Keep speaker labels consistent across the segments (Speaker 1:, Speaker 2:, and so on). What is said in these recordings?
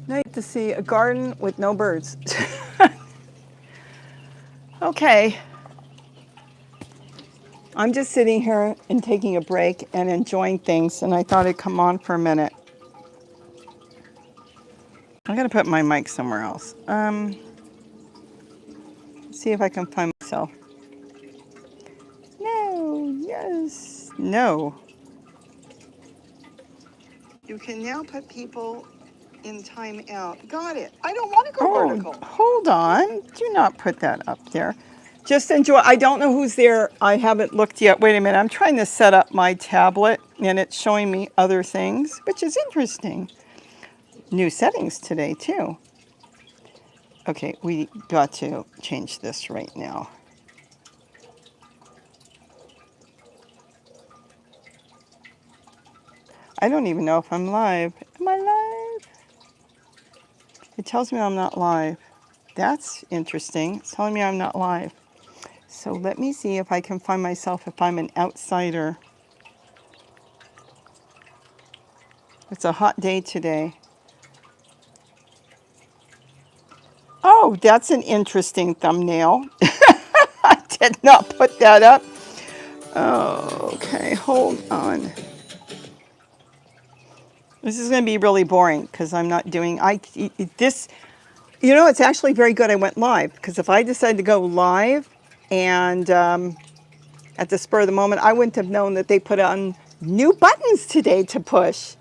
Speaker 1: Nice to see a garden with no birds. Okay. I'm just sitting here and taking a break and enjoying things, and I thought I'd come on for a minute. I'm going to put my mic somewhere else. See if I can find myself. No, yes, no. You can now put people in timeout. Got it. I don't want to go vertical. Hold on. Do not put that up there. Just enjoy. I don't know who's there. I haven't looked yet. Wait a minute. I'm trying to set up my tablet, and it's showing me other things, which is interesting. New settings today, too. Okay, we got to change this right now. I don't even know if I'm live. Am I live? It tells me I'm not live. That's interesting. It's telling me I'm not live. So let me see if I can find myself if I'm an outsider. It's a hot day today. Oh, that's an interesting thumbnail. I did not put that up. Oh, okay, hold on. This is going to be really boring because I'm not doing this. You know, it's actually very good I went live, because if I decided to go live and at the spur of the moment, I wouldn't have known that they put on new buttons today to push.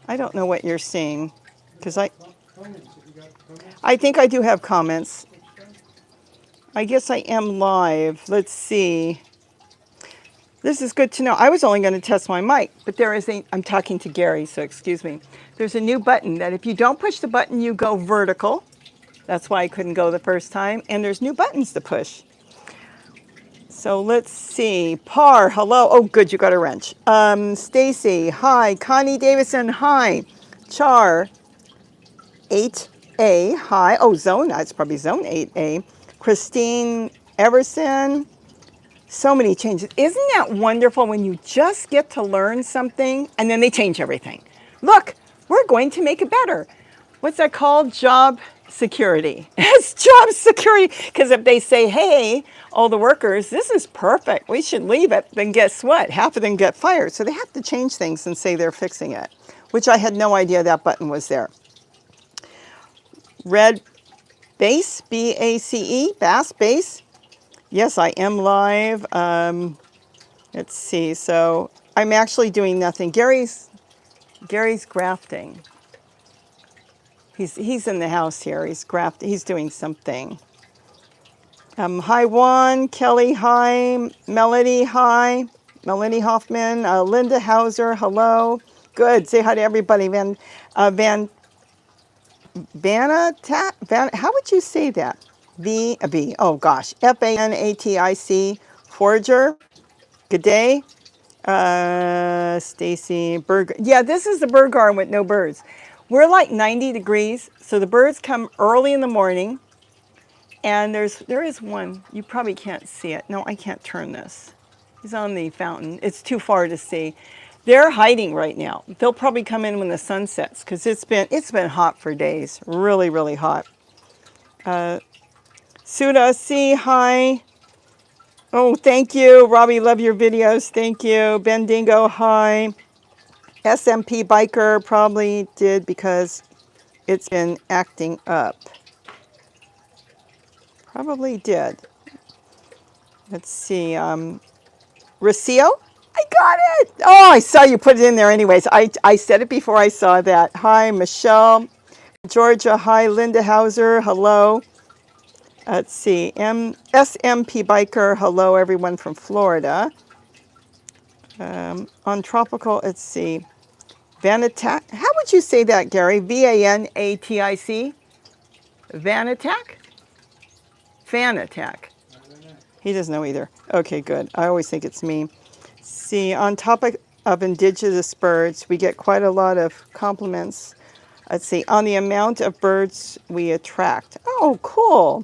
Speaker 1: I don't know what you're seeing, because I think I do have comments. I guess I am live. Let's see. This is good to know. I was only going to test my mic, but I'm talking to Gary, so excuse me. There's a new button that if you don't push the button, you go vertical. That's why I couldn't go the first time. And there's new buttons to push. So let's see. Par, hello. Oh, good, you got a wrench. Stacy, hi. Connie Davison, hi. Char, 8A, hi. Oh, Zone, that's probably Zone 8A. Christine Everson. So many changes. Isn't that wonderful when you just get to learn something and then they change everything? Look, we're going to make it better. What's that called? Job security. It's job security. Because if they say, hey, all the workers, this is perfect, we should leave it, then guess what? Half of them get fired. So they have to change things and say they're fixing it, which I had no idea that button was there. Red Base, B-A-C-E, Bass Base. Yes, I am live. Let's see. So I'm actually doing nothing. Gary's grafting. He's in the house here. He's grafting. He's doing something. Hi Juan, Kelly, hi, Melody, hi, Melanie Hoffman, Linda Hauser, hello. Good. Say hi to everybody. Vanna, how would you say that? V, oh gosh, F-A-N-A-T-I-C, Forager, good day. Stacy, bird, yeah, this is the bird garden with no birds. We're like 90 degrees, so the birds come early in the morning, and there is one, you probably can't see it. No, I can't turn this. He's on the fountain. It's too far to see. They're hiding right now. They'll probably come in when the sun sets, because it's been hot for days, really, really hot. Suda, C, hi. Oh, thank you. Robbie, love your videos. Thank you. Ben Dingo, hi. SMP Biker probably did because it's been acting up. Probably did. Let's see. Rocio? I got it. Oh, I saw you put it in there anyways. I said it before I saw that. Hi, Michelle. Georgia, hi. Linda Hauser, hello. Let's see, SMP Biker, hello everyone from Florida. On tropical, let's see, Vanatic. How would you say that, Gary? V-A-N-A-T-I-C? Vanatic? Fanatic. He doesn't know either. Okay, good. I always think it's me. See, on topic of indigenous birds, we get quite a lot of compliments. Let's see, on the amount of birds we attract. Oh, cool.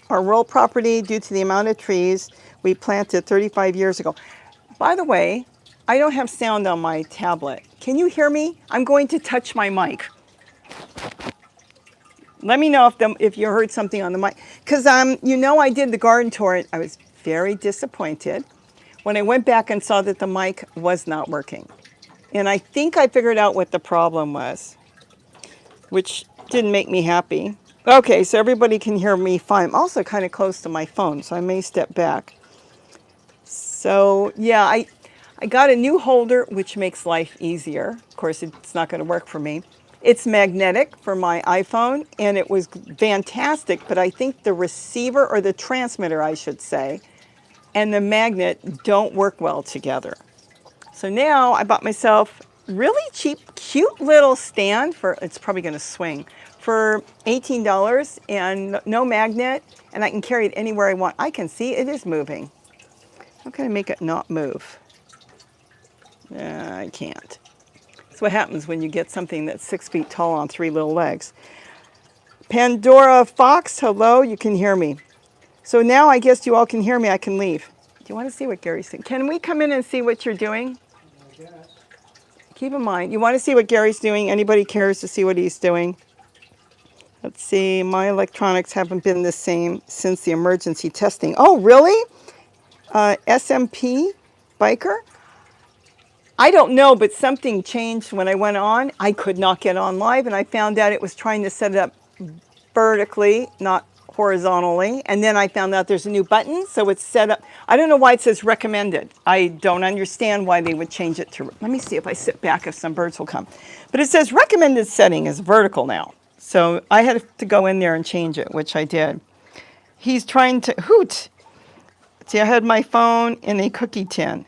Speaker 1: Our rural property due to the amount of trees we planted 35 years ago. By the way, I don't have sound on my tablet. Can you hear me? I'm going to touch my mic. Let me know if you heard something on the mic. Because, you know, I did the garden tour. I was very disappointed when I went back and saw that the mic was not working. And I think I figured out what the problem was, which didn't make me happy. Okay, so everybody can hear me fine. I'm also kind of close to my phone, so I may step back. So, yeah, I got a new holder, which makes life easier. Of course, it's not going to work for me. It's magnetic for my iPhone, and it was fantastic, but I think the receiver, or the transmitter, I should say, and the magnet don't work well together. So now I bought myself really cheap, cute little stand for, it's probably going to swing, for $18 and no magnet, and I can carry it anywhere I want. I can see it is moving. How can I make it not move? I can't. That's what happens when you get something that's 6 feet tall on 3 little legs. Pandora Fox, hello, you can hear me. So now I guess you all can hear me, I can leave. Do you want to see what Gary's doing? Can we come in and see what you're doing?
Speaker 2: I guess.
Speaker 1: Keep in mind, you want to see what Gary's doing? Anybody cares to see what he's doing? Let's see, my electronics haven't been the same since the emergency testing. Oh, really? SMP biker? I don't know, but something changed when I went on. I could not get on live, and I found out it was trying to set it up vertically, not horizontally. And then I found out there's a new button, so it's set up. I don't know why it says recommended. I don't understand why they would change it to, let me see if I sit back if some birds will come. But it says recommended setting is vertical now. So I had to go in there and change it, which I did. He's trying to hoot. See, I had my phone in a cookie tin.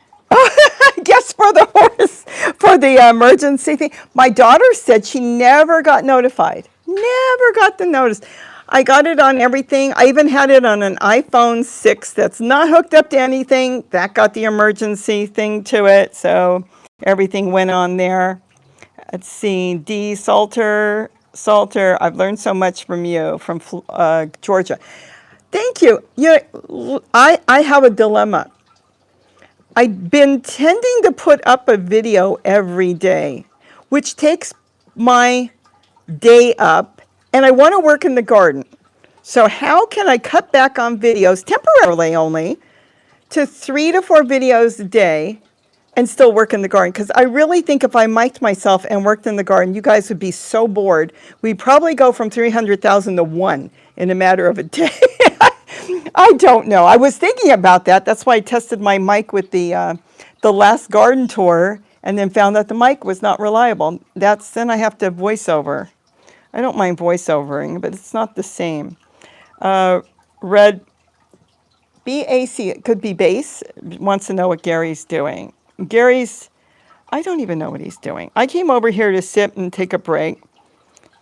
Speaker 1: Guess for the horse, for the emergency thing. My daughter said she never got notified. Never got the notice. I got it on everything. I even had it on an iPhone 6 that's not hooked up to anything. That got the emergency thing to it. So everything went on there. Let's see, D. Salter, I've learned so much from you, from Georgia. Thank you. I have a dilemma. I've been tending to put up a video every day, which takes my day up, and I want to work in the garden. So how can I cut back on videos, temporarily only, to 3 to 4 videos a day and still work in the garden? Because I really think if I mic'd myself and worked in the garden, you guys would be so bored. We'd probably go from 300,000 to 1 in a matter of a day. I don't know. I was thinking about that. That's why I tested my mic with the last garden tour, and then found that the mic was not reliable. Then I have to voiceover. I don't mind voiceovering, but it's not the same. Red BAC, it could be base, wants to know what Gary's doing. I don't even know what he's doing. I came over here to sit and take a break.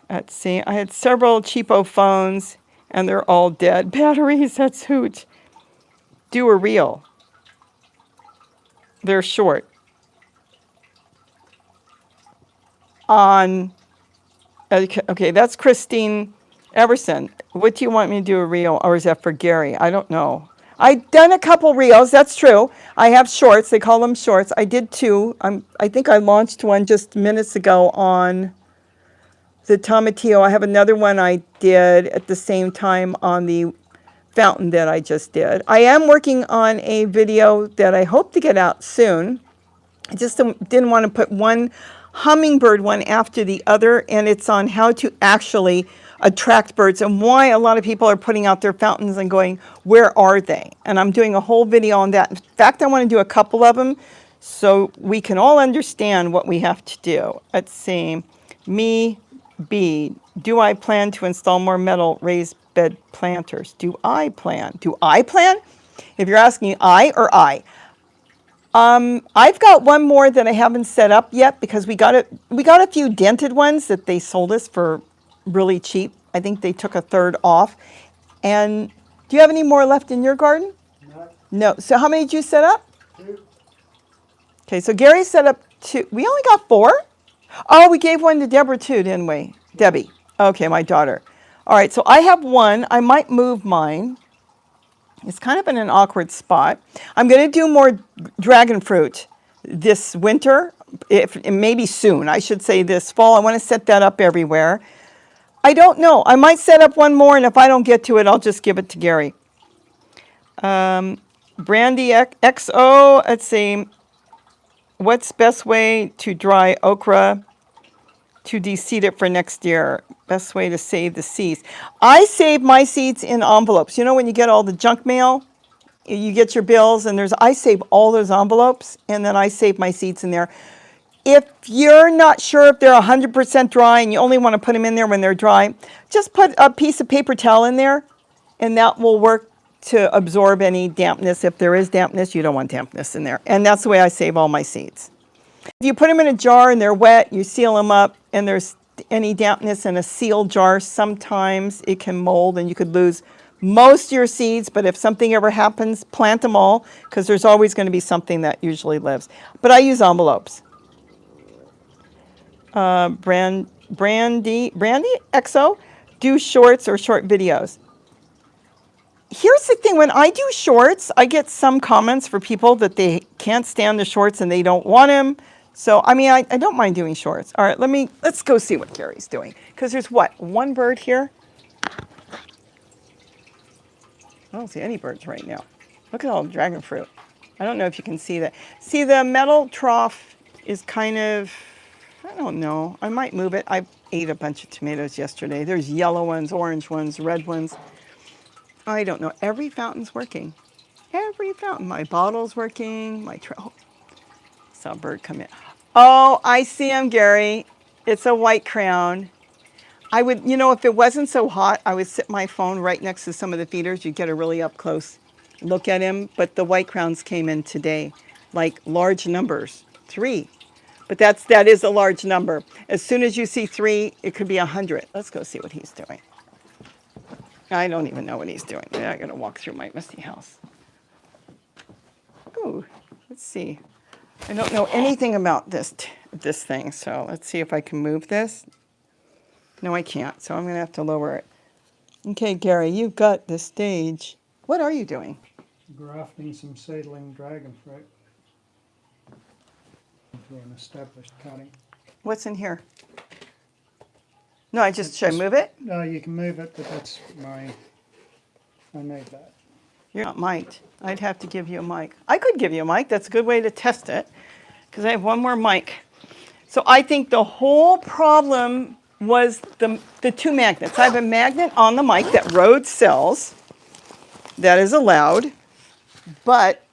Speaker 1: Let's see, I had several cheapo phones, and they're all dead. Batteries, that's hoot. Do a reel. They're short. Okay, that's Christine Everson. What do you want me to do a reel, or is that for Gary? I don't know. I've done a couple reels, that's true. I have shorts, they call them shorts. I did 2. I think I launched one just minutes ago on the tomatillo. I have another one I did at the same time on the fountain that I just did. I am working on a video that I hope to get out soon. I just didn't want to put one hummingbird one after the other, and it's on how to actually attract birds and why a lot of people are putting out their fountains and going, where are they? And I'm doing a whole video on that. In fact, I want to do a couple of them so we can all understand what we have to do. Let's see. Me, B, do I plan to install more metal raised bed planters? Do I plan? If you're asking I or I. I've got one more that I haven't set up yet because we got a few dented ones that they sold us for really cheap. I think they took a third off. And do you have any more left in your garden?
Speaker 2: No.
Speaker 1: No. So how many did you set up?
Speaker 2: 2.
Speaker 1: Okay, so Gary set up 2. We only got 4? Oh, we gave one to Deborah too, didn't we? Debbie. Okay, my daughter. All right, so I have 1. I might move mine. It's kind of in an awkward spot. I'm going to do more dragon fruit this winter, maybe soon. I should say this fall. I want to set that up everywhere. I don't know. I might set up one more, and if I don't get to it, I'll just give it to Gary. Brandy XO, let's see. What's best way to dry okra to de-seed it for next year? Best way to save the seeds. I save my seeds in envelopes. You know when you get all the junk mail? You get your bills, and I save all those envelopes, and then I save my seeds in there. If you're not sure if they're 100% dry and you only want to put them in there when they're dry, just put a piece of paper towel in there, and that will work to absorb any dampness. If there is dampness, you don't want dampness in there. And that's the way I save all my seeds. If you put them in a jar and they're wet, you seal them up, and there's any dampness in a sealed jar, sometimes it can mold and you could lose most of your seeds. But if something ever happens, plant them all, because there's always going to be something that usually lives. But I use envelopes. Brandy XO, do shorts or short videos. Here's the thing, when I do shorts, I get some comments for people that they can't stand the shorts and they don't want them. So, I mean, I don't mind doing shorts. All right, let's go see what Gary's doing. Because there's one bird here? I don't see any birds right now. Look at all the dragon fruit. I don't know if you can see that. See, the metal trough is kind of, I don't know. I might move it. I ate a bunch of tomatoes yesterday. There's yellow ones, orange ones, red ones. I don't know. Every fountain's working. Every fountain. My bottle's working. Oh, saw a bird come in. Oh, I see him, Gary. It's a white crown. I would, if it wasn't so hot, I would sit my phone right next to some of the feeders. You'd get a really up close look at him. But the white crowns came in today, like large numbers, 3. But that is a large number. As soon as you see 3, it could be 100. Let's go see what he's doing. I don't even know what he's doing. I gotta walk through my messy house. Ooh, let's see. I don't know anything about this thing, so let's see if I can move this. No, I can't, so I'm gonna have to lower it. Okay, Gary, you've got the stage. What are you doing?
Speaker 2: Grafting some seedling dragon fruit into an established cutting.
Speaker 1: What's in here? No, should I move it?
Speaker 2: No, you can move it, but I need that.
Speaker 1: You're not mic'd. I'd have to give you a mic. I could give you a mic. That's a good way to test it, because I have one more mic. So I think the whole problem was the 2 magnets. I have a magnet on the mic that Rode sells. That is allowed. But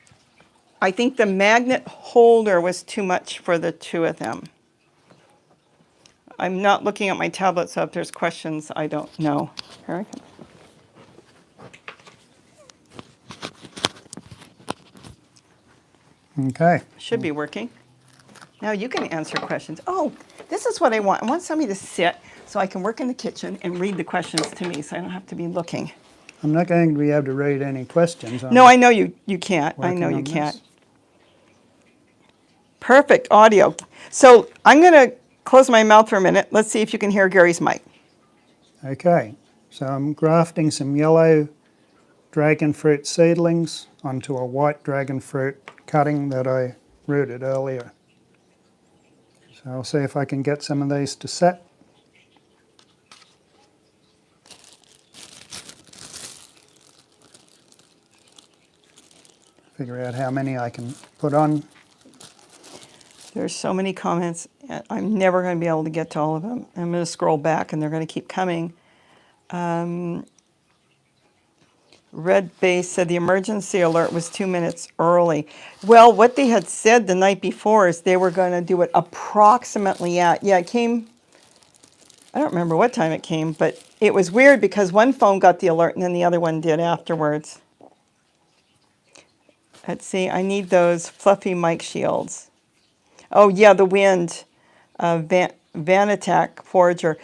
Speaker 1: I think the magnet holder was too much for the 2 of them. I'm not looking at my tablet, so if there's questions, I don't know. Here I come.
Speaker 2: Okay.
Speaker 1: Should be working. Now you can answer questions. Oh, this is what I want. I want somebody to sit so I can work in the kitchen and read the questions to me so I don't have to be looking.
Speaker 2: I'm not going to be able to read any questions.
Speaker 1: No, I know you can't. I know you can't. Perfect audio. So I'm going to close my mouth for a minute. Let's see if you can hear Gary's mic.
Speaker 2: Okay, so I'm grafting some yellow dragon fruit seedlings onto a white dragon fruit cutting that I rooted earlier. So I'll see if I can get some of these to set. Figure out how many I can put on.
Speaker 1: There's so many comments. I'm never going to be able to get to all of them. I'm going to scroll back and they're going to keep coming. Red Base said the emergency alert was 2 minutes early. Well, what they had said the night before is they were going to do it approximately it came, I don't remember what time it came, but it was weird because one phone got the alert and then the other one did afterwards. Let's see, I need those fluffy mic shields. Oh yeah, the wind, Vanatak Forager.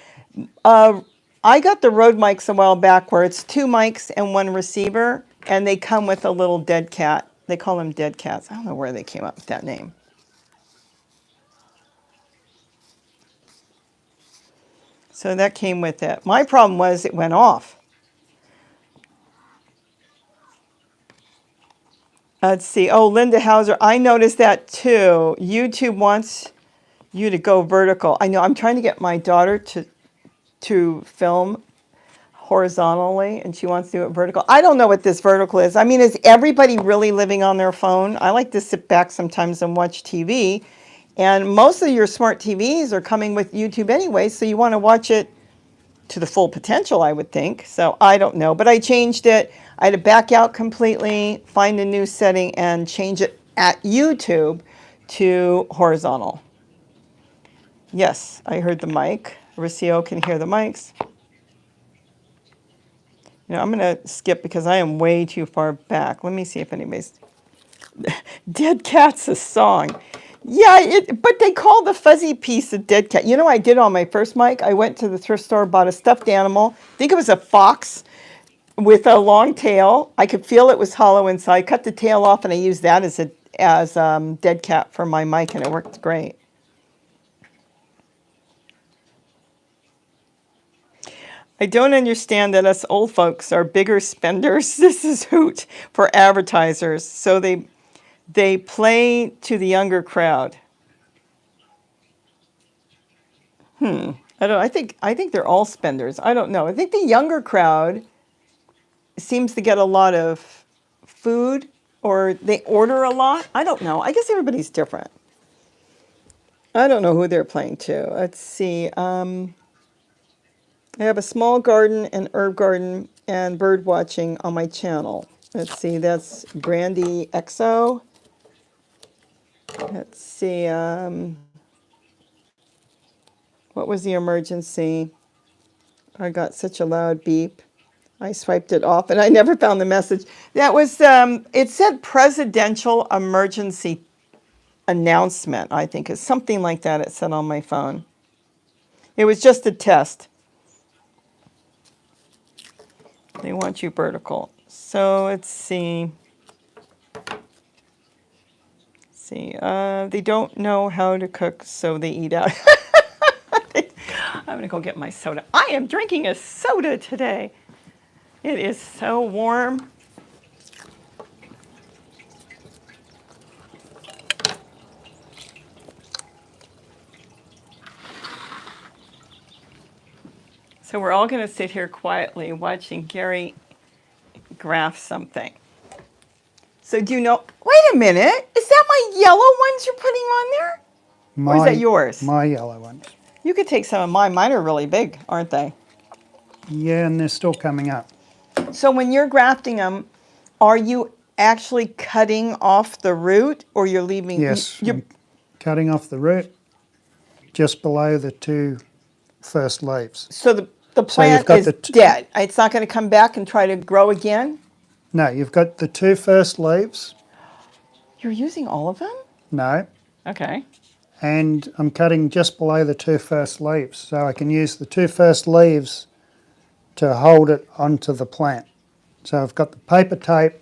Speaker 1: I got the Rode mics a while back where it's 2 mics and 1 receiver, and they come with a little dead cat. They call them dead cats. I don't know where they came up with that name. So that came with it. My problem was it went off. Let's see. Oh, Linda Hauser, I noticed that too. YouTube wants you to go vertical. I know. I'm trying to get my daughter to to film horizontally and she wants to do it vertical. I don't know what this vertical is. I mean, is everybody really living on their phone? I like to sit back sometimes and watch TV. And most of your smart TVs are coming with YouTube anyway, so you want to watch it to the full potential, I would think. So I don't know, but I changed it. I had to back out completely, find a new setting, and change it at YouTube to horizontal. Yes, I heard the mic. Ricio can hear the mics. You know, I'm going to skip because I am way too far back. Let me see if anybody's... Dead Cat's a song. Yeah, but they call the fuzzy piece a dead cat. You know what I did on my first mic? I went to the thrift store, bought a stuffed animal. I think it was a fox with a long tail. I could feel it was hollow inside. Cut the tail off, and I used that as dead cat for my mic, and it worked great. I don't understand that us old folks are bigger spenders. This is hoot for advertisers. So they play to the younger crowd. I don't. I think they're all spenders. I don't know. I think the younger crowd seems to get a lot of food, or they order a lot. I don't know. I guess everybody's different. I don't know who they're playing to. Let's see. I have a small garden and herb garden and bird watching on my channel. Let's see, that's Brandy XO. Let's see, what was the emergency? I got such a loud beep. I swiped it off and I never found the message. That was, it said presidential emergency announcement, I think. It's something like that it said on my phone. It was just a test. They want you vertical. So let's see. They don't know how to cook, so they eat out. I'm gonna go get my soda. I am drinking a soda today. It is so warm. So we're all gonna sit here quietly watching Gary graft something. So do you know, wait a minute, is that my yellow ones you're putting on there? Or is that yours?
Speaker 2: My yellow ones.
Speaker 1: You could take some of mine. Mine are really big, aren't they?
Speaker 2: Yeah, and they're still coming up.
Speaker 1: So when you're grafting them, are you actually cutting off the root, or you're leaving?
Speaker 2: Yes, I'm cutting off the root just below the two first leaves.
Speaker 1: So the plant is dead. It's not going to come back and try to grow again?
Speaker 2: No, you've got the two first leaves.
Speaker 1: You're using all of them?
Speaker 2: No.
Speaker 1: Okay.
Speaker 2: And I'm cutting just below the two first leaves, so I can use the two first leaves to hold it onto the plant. So I've got the paper tape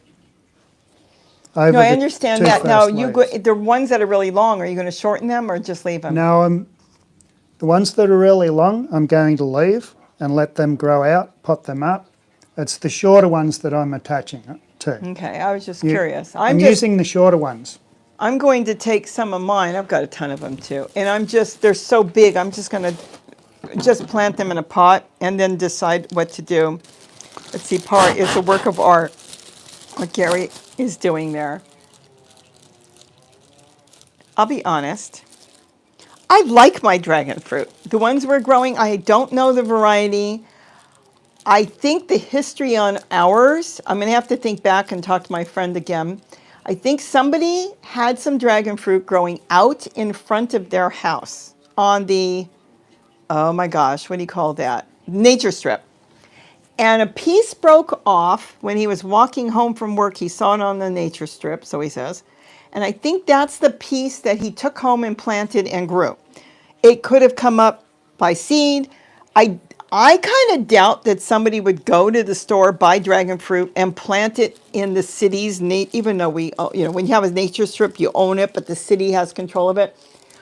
Speaker 2: over
Speaker 1: No, I understand that. Now, the ones that are really long, are you going to shorten them or just leave them?
Speaker 2: No, the ones that are really long, I'm going to leave and let them grow out, pot them up. It's the shorter ones that I'm attaching it to.
Speaker 1: Okay, I was just curious.
Speaker 2: I'm using the shorter ones.
Speaker 1: I'm going to take some of mine. I've got a ton of them too. And they're so big, I'm just going to just plant them in a pot and then decide what to do. Let's see, part is a work of art, what Gary is doing there. I'll be honest. I like my dragon fruit. The ones we're growing, I don't know the variety. I think the history on ours, I'm going to have to think back and talk to my friend again. I think somebody had some dragon fruit growing out in front of their house on the, oh my gosh, what do you call that? Nature strip. And a piece broke off when he was walking home from work. He saw it on the nature strip, so he says. And I think that's the piece that he took home and planted and grew. It could have come up by seed. I kind of doubt that somebody would go to the store, buy dragon fruit, and plant it in the city's, even though when you have a nature strip, you own it, but the city has control of it.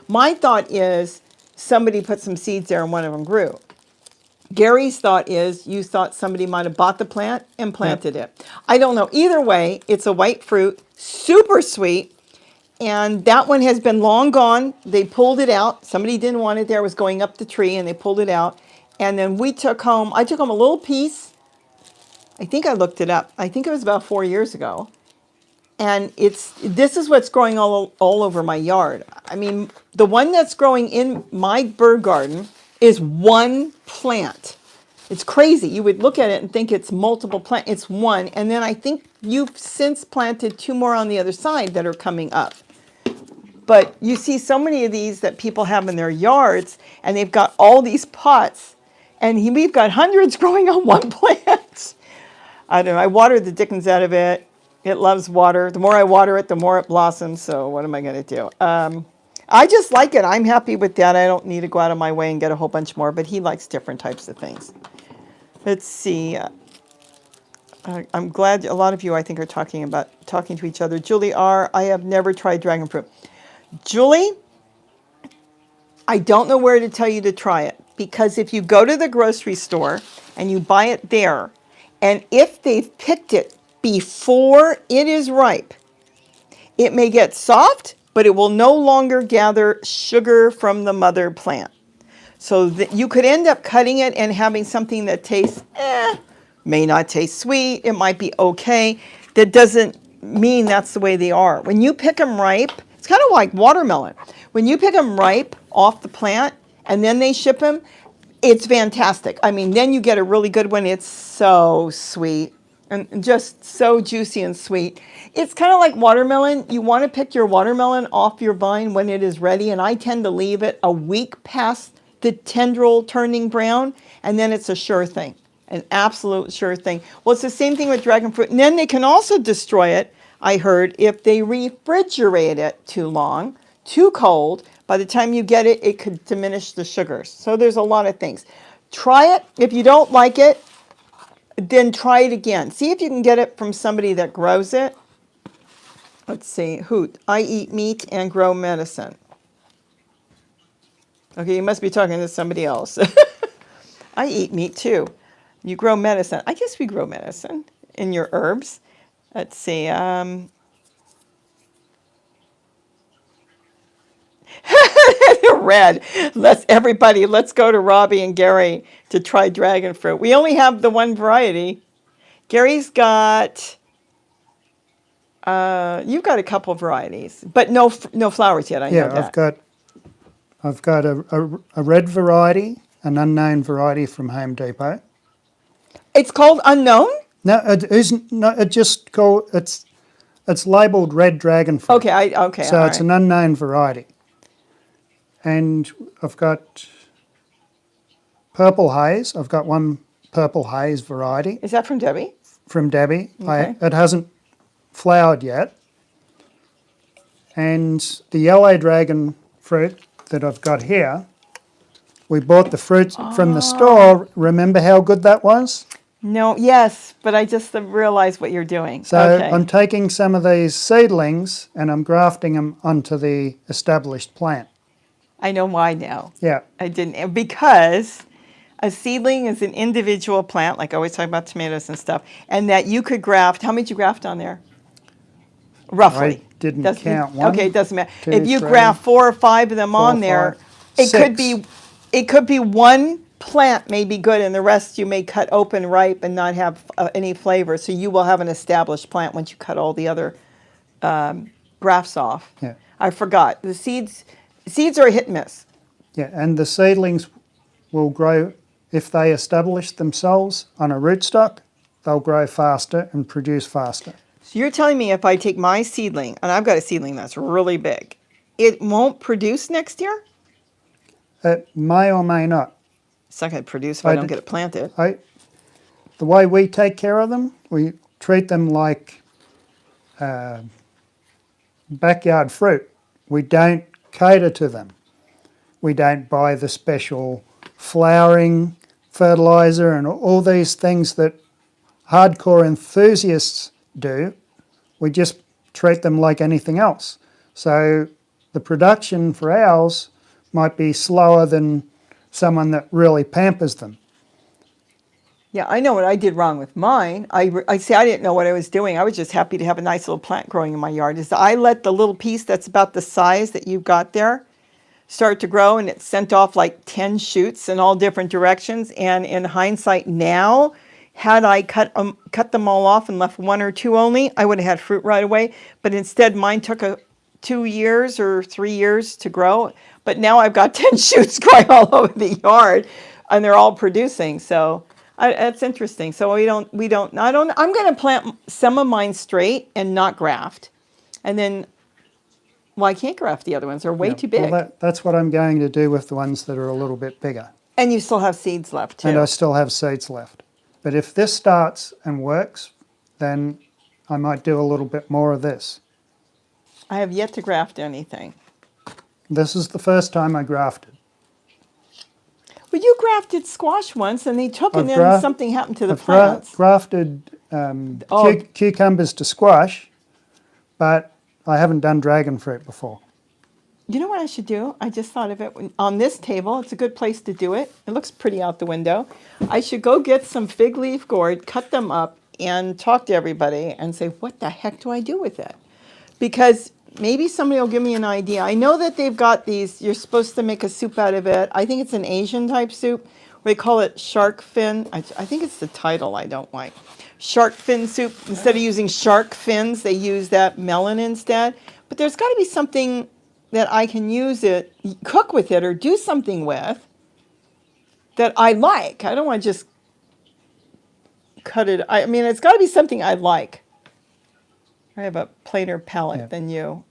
Speaker 1: My thought is somebody put some seeds there and one of them grew. Gary's thought is you thought somebody might have bought the plant and planted it. I don't know. Either way, it's a white fruit, super sweet. And that one has been long gone. They pulled it out. Somebody didn't want it there. It was going up the tree, and they pulled it out. And then I took home a little piece. I think I looked it up. I think it was about 4 years ago. And this is what's growing all over my yard. I mean, the one that's growing in my bird garden is one plant. It's crazy. You would look at it and think it's multiple plants. It's one. And then I think you've since planted 2 more on the other side that are coming up. But you see so many of these that people have in their yards, and they've got all these pots, and we've got hundreds growing on one plant. I don't know. I watered the dickens out of it. It loves water. The more I water it, the more it blossoms. So what am I going to do? I just like it. I'm happy with that. I don't need to go out of my way and get a whole bunch more, but he likes different types of things. Let's see. I'm glad a lot of you, I think, are talking to each other. Julie R., I have never tried dragon fruit. Julie, I don't know where to tell you to try it, because if you go to the grocery store and you buy it there, and if they've picked it before it is ripe, it may get soft, but it will no longer gather sugar from the mother plant. So that you could end up cutting it and having something that tastes, may not taste sweet, it might be okay. That doesn't mean that's the way they are. When you pick them ripe, it's kind of like watermelon. When you pick them ripe off the plant and then they ship them, it's fantastic. I mean, then you get a really good one. It's so sweet and just so juicy and sweet. It's kind of like watermelon. You want to pick your watermelon off your vine when it is ready, and I tend to leave it a week past the tendril turning brown, and then it's a sure thing, an absolute sure thing. Well, it's the same thing with dragon fruit. And then they can also destroy it, I heard, if they refrigerate it too long, too cold. By the time you get it, it could diminish the sugars. So there's a lot of things. Try it. If you don't like it, then try it again. See if you can get it from somebody that grows it. Let's see. Hoot. I eat meat and grow medicine. Okay, you must be talking to somebody else. I eat meat too. You grow medicine. I guess we grow medicine in your herbs. Let's see. Red. Let's go to Robbie and Gary to try dragon fruit. We only have the one variety. Gary's got, you've got a couple varieties, but no flowers yet. I know that.
Speaker 2: I've got a red variety, an unknown variety from Home Depot.
Speaker 1: It's called unknown?
Speaker 2: No, it isn't. No, it's labelled red dragon fruit.
Speaker 1: Okay.
Speaker 2: So it's an unknown variety. And I've got purple haze. I've got one purple haze variety.
Speaker 1: Is that from Debbie?
Speaker 2: From Debbie.
Speaker 1: Okay.
Speaker 2: It hasn't flowered yet. And the yellow dragon fruit that I've got here, we bought the fruit from the store. Remember how good that was?
Speaker 1: No, yes, but I just realized what you're doing.
Speaker 2: So
Speaker 1: okay.
Speaker 2: I'm taking some of these seedlings and I'm grafting them onto the established plant.
Speaker 1: I know why now.
Speaker 2: Yeah.
Speaker 1: I didn't, because a seedling is an individual plant, like I always talk about tomatoes and stuff, and that you could graft. How many did you graft on there? Roughly.
Speaker 2: I didn't count. One,
Speaker 1: okay, it doesn't matter.
Speaker 2: two,
Speaker 1: if you
Speaker 2: three,
Speaker 1: graft 4 or 5 of them on
Speaker 2: five,
Speaker 1: there, it could be one plant may be good, and the rest you may cut open ripe and not have any flavor. So you will have an established plant once you cut all the other grafts off.
Speaker 2: Yeah.
Speaker 1: I forgot. The seeds are a hit and miss.
Speaker 2: Yeah, and the seedlings will grow, if they establish themselves on a rootstock, they'll grow faster and produce faster.
Speaker 1: So you're telling me if I take my seedling, and I've got a seedling that's really big, it won't produce next year?
Speaker 2: It may or may not.
Speaker 1: It's not going to produce if I don't get it planted.
Speaker 2: The way we take care of them, we treat them like backyard fruit. We don't cater to them. We don't buy the special flowering fertilizer and all these things that hardcore enthusiasts do. We just treat them like anything else. So the production for ours might be slower than someone that really pampers them.
Speaker 1: Yeah, I know what I did wrong with mine. I say I didn't know what I was doing. I was just happy to have a nice little plant growing in my yard. Is I let the little piece that's about the size that you've got there, start to grow, and it sent off like 10 shoots in all different directions. And in hindsight now, had I cut them all off and left one or two only, I would have had fruit right away. But instead, mine took 2 years or 3 years to grow. But now I've got 10 shoots growing all over the yard, and they're all producing. So that's interesting. So I'm going to plant some of mine straight and not graft. And then, well, I can't graft the other ones. They're way too big.
Speaker 2: Well, that's what I'm going to do with the ones that are a little bit bigger.
Speaker 1: And you still have seeds left too.
Speaker 2: And I still have seeds left. But if this starts and works, then I might do a little bit more of this.
Speaker 1: I have yet to graft anything.
Speaker 2: This is the first time I grafted.
Speaker 1: Well, you grafted squash once, and they took, and then something happened to the plants.
Speaker 2: I've grafted cucumbers to squash, but I haven't done dragon fruit before.
Speaker 1: You know what I should do? I just thought of it. On this table, it's a good place to do it. It looks pretty out the window. I should go get some fig leaf gourd, cut them up, and talk to everybody and say, what the heck do I do with it? Because maybe somebody will give me an idea. I know that they've got these, you're supposed to make a soup out of it. I think it's an Asian type soup. They call it shark fin. I think it's the title I don't like. Shark fin soup. Instead of using shark fins, they use that melon instead. But there's got to be something that I can use it, cook with it, or do something with that I like. I don't want to just cut it. I mean, it's got to be something I like. I have a plainer palate than you.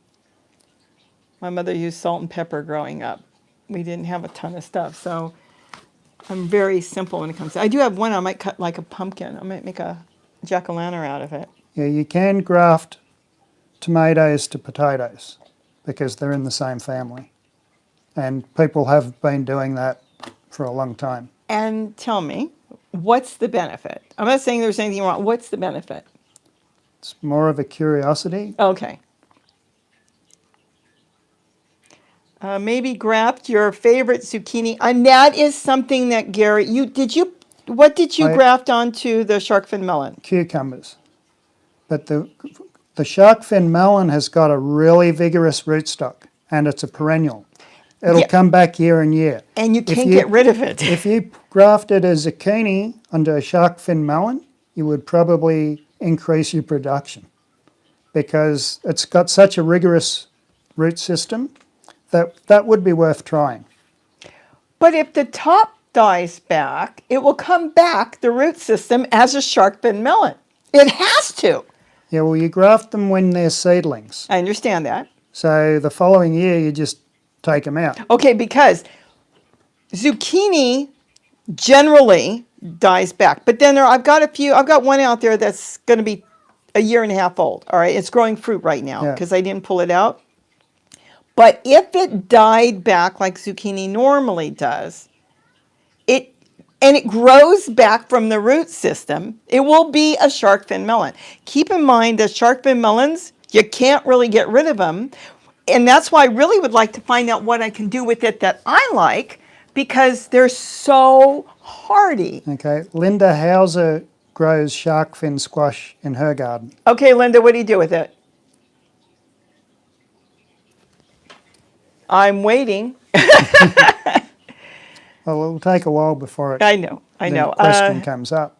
Speaker 1: My mother used salt and pepper growing up. We didn't have a ton of stuff, so I'm very simple when it comes to. I do have one I might cut like a pumpkin. I might make a jack-o'-lantern out of it.
Speaker 2: Yeah, you can graft tomatoes to potatoes because they're in the same family. And people have been doing that for a long time.
Speaker 1: And tell me, what's the benefit? I'm not saying there's anything wrong. What's the benefit?
Speaker 2: It's more of a curiosity.
Speaker 1: Okay. Maybe graft your favorite zucchini. And that is something that Gary, what did you graft onto the shark fin melon?
Speaker 2: Cucumbers. But the shark fin melon has got a really vigorous rootstock, and it's a perennial. It'll come back year and year.
Speaker 1: And you can't get rid of it.
Speaker 2: If you grafted a zucchini onto a shark fin melon, you would probably increase your production because it's got such a rigorous root system that would be worth trying.
Speaker 1: But if the top dies back, it will come back, the root system, as a shark fin melon. It has to.
Speaker 2: Yeah, well, you graft them when they're seedlings.
Speaker 1: I understand that.
Speaker 2: So the following year, you just take them out.
Speaker 1: Okay, because zucchini generally dies back. But then I've got one out there that's going to be a year and a half old. All right, it's growing fruit right now because I didn't pull it out. But if it died back like zucchini normally does, it grows back from the root system, it will be a shark fin melon. Keep in mind that shark fin melons, you can't really get rid of them. And that's why I really would like to find out what I can do with it that I like, because they're so hardy.
Speaker 2: Okay, Linda Hauser grows shark fin squash in her garden.
Speaker 1: Okay, Linda, what do you do with it? I'm waiting.
Speaker 2: Well, it'll take a while before
Speaker 1: I know.
Speaker 2: the question comes up.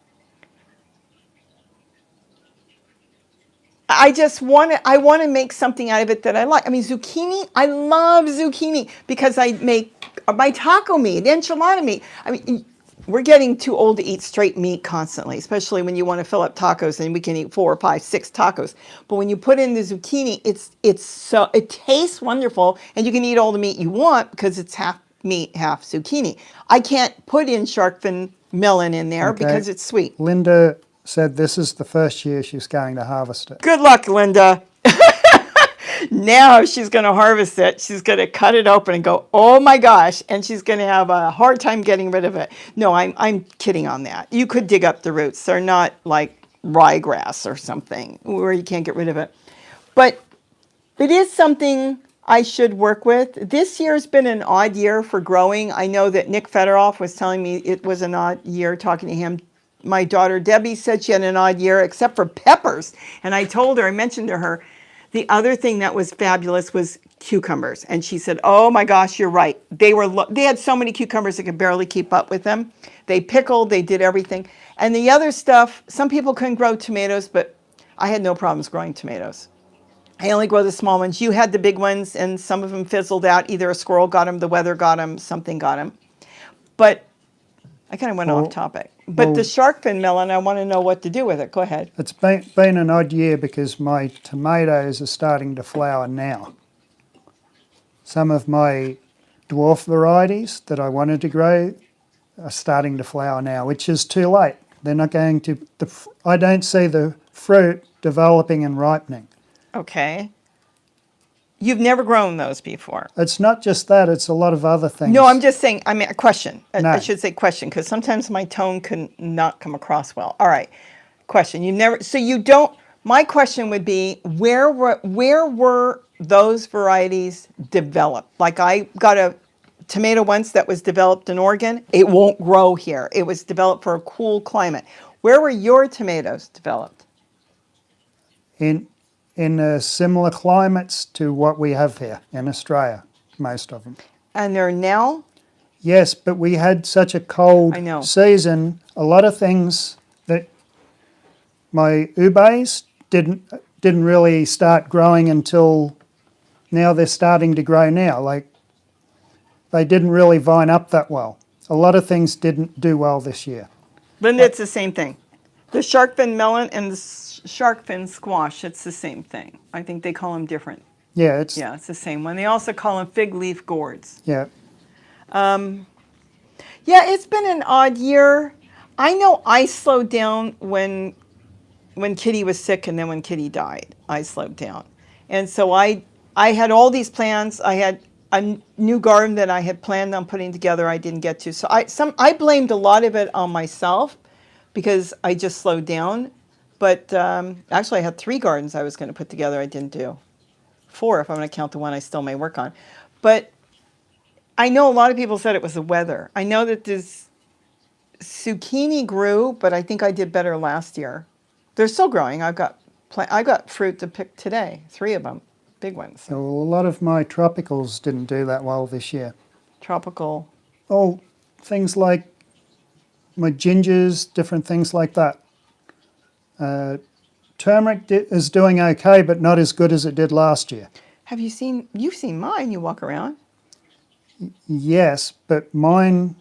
Speaker 1: I want to make something out of it that I like. I mean, zucchini, I love zucchini because I make my taco meat, enchilada meat. I mean, we're getting too old to eat straight meat constantly, especially when you want to fill up tacos, and we can eat 4 or 5, 6 tacos. But when you put in the zucchini, it tastes wonderful, and you can eat all the meat you want because it's half meat, half zucchini. I can't put in shark fin melon in there because it's sweet.
Speaker 2: Linda said this is the first year she's going to harvest it.
Speaker 1: Good luck, Linda. Now she's going to harvest it. She's going to cut it open and go, oh my gosh, and she's going to have a hard time getting rid of it. No, I'm kidding on that. You could dig up the roots. They're not like ryegrass or something where you can't get rid of it. But it is something I should work with. This year's been an odd year for growing. I know that Nick Federoff was telling me it was an odd year talking to him. My daughter Debbie said she had an odd year except for peppers. And I mentioned to her, The other thing that was fabulous was cucumbers. And she said, oh my gosh, you're right. They had so many cucumbers, they could barely keep up with them. They pickled, they did everything. And the other stuff, some people couldn't grow tomatoes, but I had no problems growing tomatoes. I only grow the small ones. You had the big ones, and some of them fizzled out. Either a squirrel got them, the weather got them, something got them. But I kind of went off topic. But the shark fin melon, I want to know what to do with it. Go ahead.
Speaker 2: It's been an odd year because my tomatoes are starting to flower now. Some of my dwarf varieties that I wanted to grow are starting to flower now, which is too late. They're not going to, I don't see the fruit developing and ripening.
Speaker 1: Okay. You've never grown those before.
Speaker 2: It's not just that, it's a lot of other things.
Speaker 1: No, I'm just saying, I mean, a question.
Speaker 2: No.
Speaker 1: I should say question, because sometimes my tone can not come across well. All right. Question. My question would be, where were those varieties developed? Like, I got a tomato once that was developed in Oregon. It won't grow here. It was developed for a cool climate. Where were your tomatoes developed?
Speaker 2: In similar climates to what we have here in Australia, most of them.
Speaker 1: And they're now?
Speaker 2: Yes, but we had such a cold season. A lot of things that my ubes didn't really start growing until now. They're starting to grow now. Like, they didn't really vine up that well. A lot of things didn't do well this year.
Speaker 1: Linda, it's the same thing. The shark fin melon and the shark fin squash, it's the same thing. I think they call them different.
Speaker 2: Yeah, it's
Speaker 1: the same one. They also call them fig leaf gourds.
Speaker 2: Yeah.
Speaker 1: Yeah, it's been an odd year. I know I slowed down when Kitty was sick, and then when Kitty died, I slowed down. And so I had all these plans. I had a new garden that I had planned on putting together. I didn't get to. So I blamed a lot of it on myself because I just slowed down. But actually, I had 3 gardens I was going to put together. I didn't do 4 if I'm going to count the one I still may work on. But I know a lot of people said it was the weather. I know that this zucchini grew, but I think I did better last year. They're still growing. I got fruit to pick today, 3 of them, big ones.
Speaker 2: Well, a lot of my tropicals didn't do that well this year.
Speaker 1: Tropical.
Speaker 2: Oh, things like my gingers, different things like that. Turmeric is doing okay, but not as good as it did last year.
Speaker 1: You've seen mine, you walk around.
Speaker 2: Yes, but mine,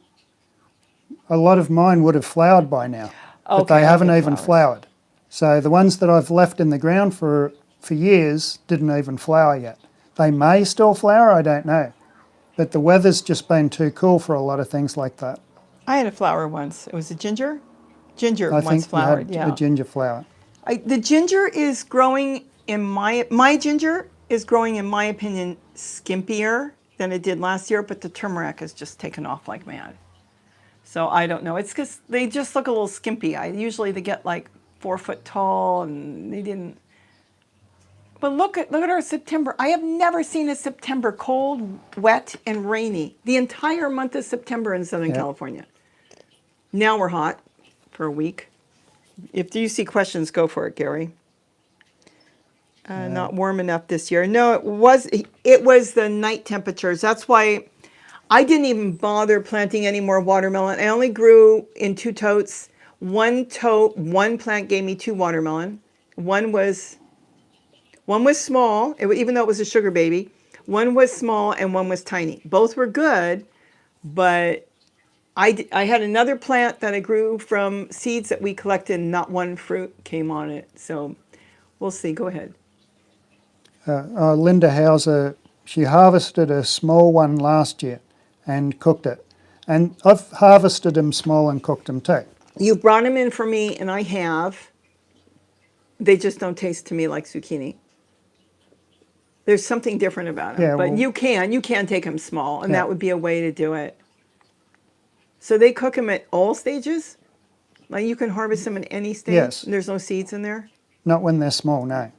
Speaker 2: a lot of mine would have flowered by now, but they haven't even flowered. So the ones that I've left in the ground for years didn't even flower yet. They may still flower, I don't know. But the weather's just been too cool for a lot of things like that.
Speaker 1: I had a flower once. It was a ginger. Ginger
Speaker 2: I
Speaker 1: once
Speaker 2: think
Speaker 1: flowered,
Speaker 2: you had a ginger flower.
Speaker 1: The ginger is growing my ginger is growing, in my opinion, skimpier than it did last year, but the turmeric has just taken off like mad. So I don't know. It's because they just look a little skimpy. Usually they get like 4 foot tall, and they didn't. But look at our September. I have never seen a September cold, wet, and rainy. The entire month of September in Southern California. Now we're hot for a week. If you see questions, go for it, Gary. Not warm enough this year. No, it was the night temperatures. That's why I didn't even bother planting any more watermelon. I only grew in 2 totes. One plant gave me 2 watermelon. One was small, even though it was a sugar baby. One was small and one was tiny. Both were good, but I had another plant that I grew from seeds that we collected, and not one fruit came on it. So we'll see. Go ahead.
Speaker 2: Linda Hauser, she harvested a small one last year and cooked it. And I've harvested them small and cooked them too.
Speaker 1: You brought them in for me, and I have. They just don't taste to me like zucchini. There's something different about them. Yeah, but you can take them small, and that would be a way to do it. So they cook them at all stages? Like you can harvest them at any stage?
Speaker 2: Yes.
Speaker 1: There's no seeds in there?
Speaker 2: Not when they're small, no.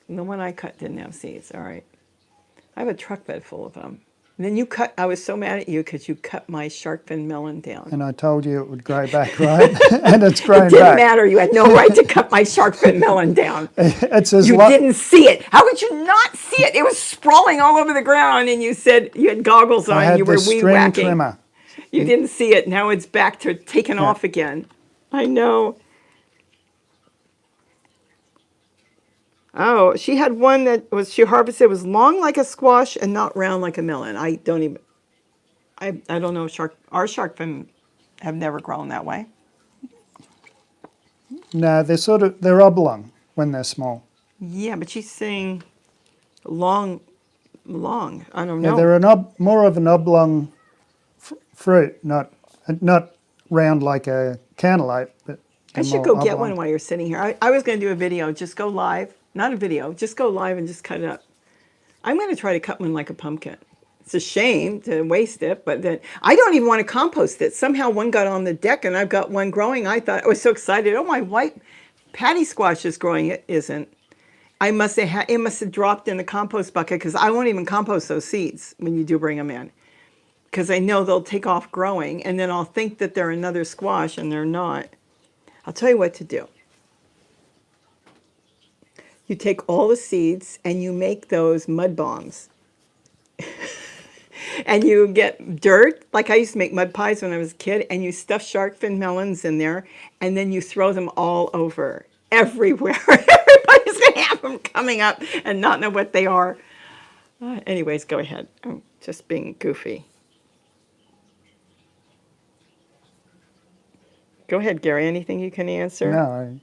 Speaker 1: The one I cut didn't have seeds. All right. I have a truck bed full of them. And then I was so mad at you because you cut my shark fin melon down.
Speaker 2: And I told you it would grow back, right? And it's
Speaker 1: It
Speaker 2: grown
Speaker 1: didn't
Speaker 2: back.
Speaker 1: matter. You had no right to cut my shark fin melon down.
Speaker 2: It's as
Speaker 1: You didn't see it. How could you not see it? It was sprawling all over the ground, and you said you had goggles on.
Speaker 2: I had
Speaker 1: You were
Speaker 2: the
Speaker 1: weed
Speaker 2: string
Speaker 1: whacking.
Speaker 2: trimmer.
Speaker 1: You didn't see it. Now it's back to taking
Speaker 2: Yeah.
Speaker 1: off again. I know. Oh, she had one she harvested, was long like a squash and not round like a melon. I don't know our shark fin have never grown that way.
Speaker 2: No, they're oblong when they're small.
Speaker 1: Yeah, but she's saying long. I don't
Speaker 2: Yeah,
Speaker 1: know.
Speaker 2: they're more of an oblong fruit, not round like a cantaloupe, but
Speaker 1: I should go get one while you're sitting here. I was going to do a video, just go live. Not a video, just go live and just cut it up. I'm going to try to cut one like a pumpkin. It's a shame to waste it, but then I don't even want to compost it. Somehow one got on the deck and I've got one growing. I was so excited. Oh, my white patty squash is growing. It isn't. It must have dropped in the compost bucket because I won't even compost those seeds when you do bring them in. Because I know they'll take off growing and then I'll think that they're another squash and they're not. I'll tell you what to do. You take all the seeds and you make those mud bombs. And you get dirt, like I used to make mud pies when I was a kid, and you stuff shark fin melons in there, and then you throw them all over, everywhere. Everybody's going to have them coming up and not know what they are. Anyways, go ahead. I'm just being goofy. Go ahead, Gary. Anything you can answer?
Speaker 2: No,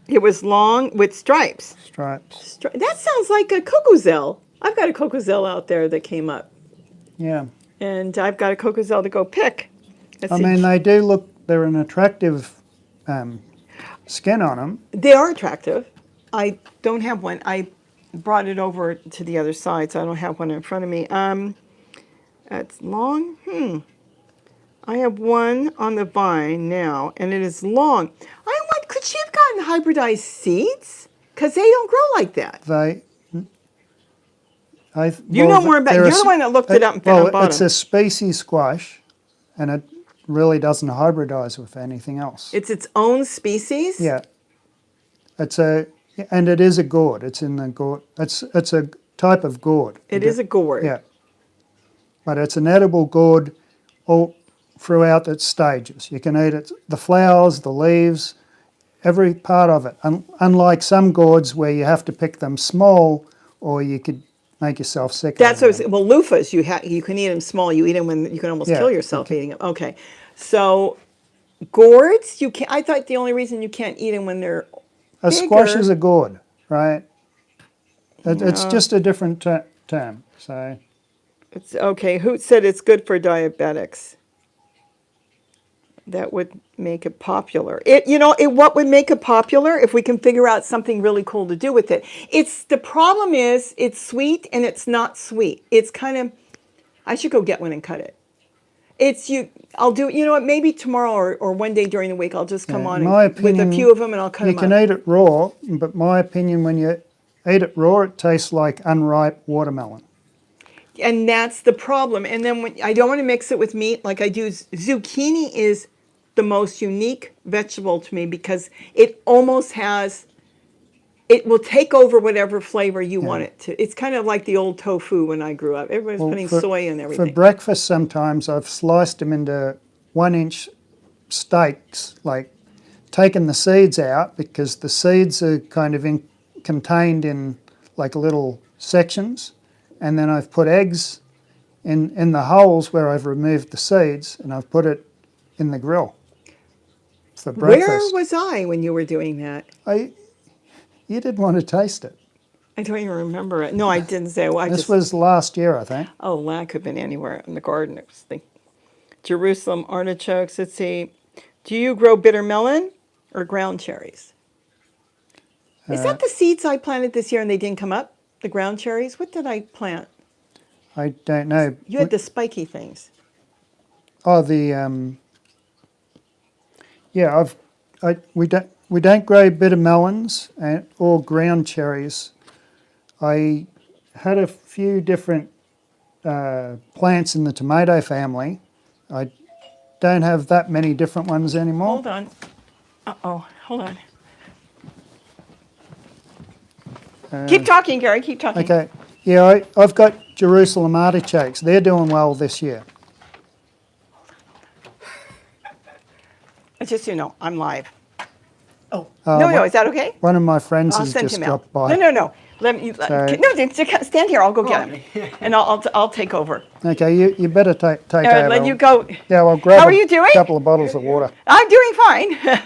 Speaker 1: It was long with stripes.
Speaker 2: stripes.
Speaker 1: That sounds like a cocozelle. I've got a cocozelle out there that came up.
Speaker 2: Yeah.
Speaker 1: And I've got a cocozelle to go pick.
Speaker 2: I mean, they're an attractive skin on them.
Speaker 1: They are attractive. I don't have one. I brought it over to the other side, so I don't have one in front of me. It's long. I have one on the vine now, and it is long. Could she have gotten hybridized seeds? Because they don't grow like that. You're the one that looked it up and found
Speaker 2: Well, it's a species squash, and it really doesn't hybridize with anything else.
Speaker 1: It's its own species?
Speaker 2: Yeah. And it is a gourd. It's in the gourd. It's a type of gourd.
Speaker 1: It is a gourd.
Speaker 2: Yeah. But it's an edible gourd all throughout its stages. You can eat it, the flowers, the leaves, every part of it. Unlike some gourds where you have to pick them small, or you could make yourself sick.
Speaker 1: That's what loofahs, you can eat them small. You eat them when you can almost kill yourself eating them. Okay. So gourds, I thought the only reason you can't eat them when they're
Speaker 2: a
Speaker 1: bigger.
Speaker 2: Squash is a gourd, right? It's just a different term. So
Speaker 1: it's okay. Hoot said it's good for diabetics. That would make it popular. What would make it popular if we can figure out something really cool to do with it. The problem is it's sweet and it's not sweet. It's kind of, I should go get one and cut it. I'll do, maybe tomorrow or one day during the week, I'll just come on with a few of them and I'll cut them up.
Speaker 2: You can eat it raw, but my opinion, when you eat it raw, it tastes like unripe watermelon.
Speaker 1: And that's the problem. And then I don't want to mix it with meat like I do. Zucchini is the most unique vegetable to me because it almost it will take over whatever flavor you want it to. It's kind of like the old tofu when I grew up. Everybody's putting soy in everything.
Speaker 2: For breakfast sometimes I've sliced them into 1-inch steaks, like taken the seeds out because the seeds are kind of contained in like little sections, and then I've put eggs in the holes where I've removed the seeds, and I've put it in the grill for breakfast.
Speaker 1: Where was I when you were doing that?
Speaker 2: You did want to taste it.
Speaker 1: I don't even remember it. No, I didn't say. Well,
Speaker 2: this was last year, I think.
Speaker 1: Oh, that could have been anywhere in the garden. It was Jerusalem artichokes. Let's see. Do you grow bitter melon or ground cherries? Is that the seeds I planted this year and they didn't come up? The ground cherries? What did I plant?
Speaker 2: I don't know.
Speaker 1: You had the spiky things.
Speaker 2: Oh, we don't grow bitter melons or ground cherries. I had a few different plants in the tomato family. I don't have that many different ones anymore.
Speaker 1: Hold on. Uh-oh, hold on. Keep talking, Gary, keep talking.
Speaker 2: Okay. Yeah, I've got Jerusalem artichokes. They're doing well this year.
Speaker 1: Just so you know, I'm live.
Speaker 2: Oh.
Speaker 1: No, is that okay?
Speaker 2: One of my friends
Speaker 1: I'll
Speaker 2: has
Speaker 1: send
Speaker 2: just
Speaker 1: him out.
Speaker 2: dropped by.
Speaker 1: No. Let me. Stand here. I'll go get him, and I'll take over.
Speaker 2: Okay, you better take over.
Speaker 1: Let you go.
Speaker 2: Yeah, well, grab
Speaker 1: How are you doing?
Speaker 2: a couple of bottles of water.
Speaker 1: I'm doing fine.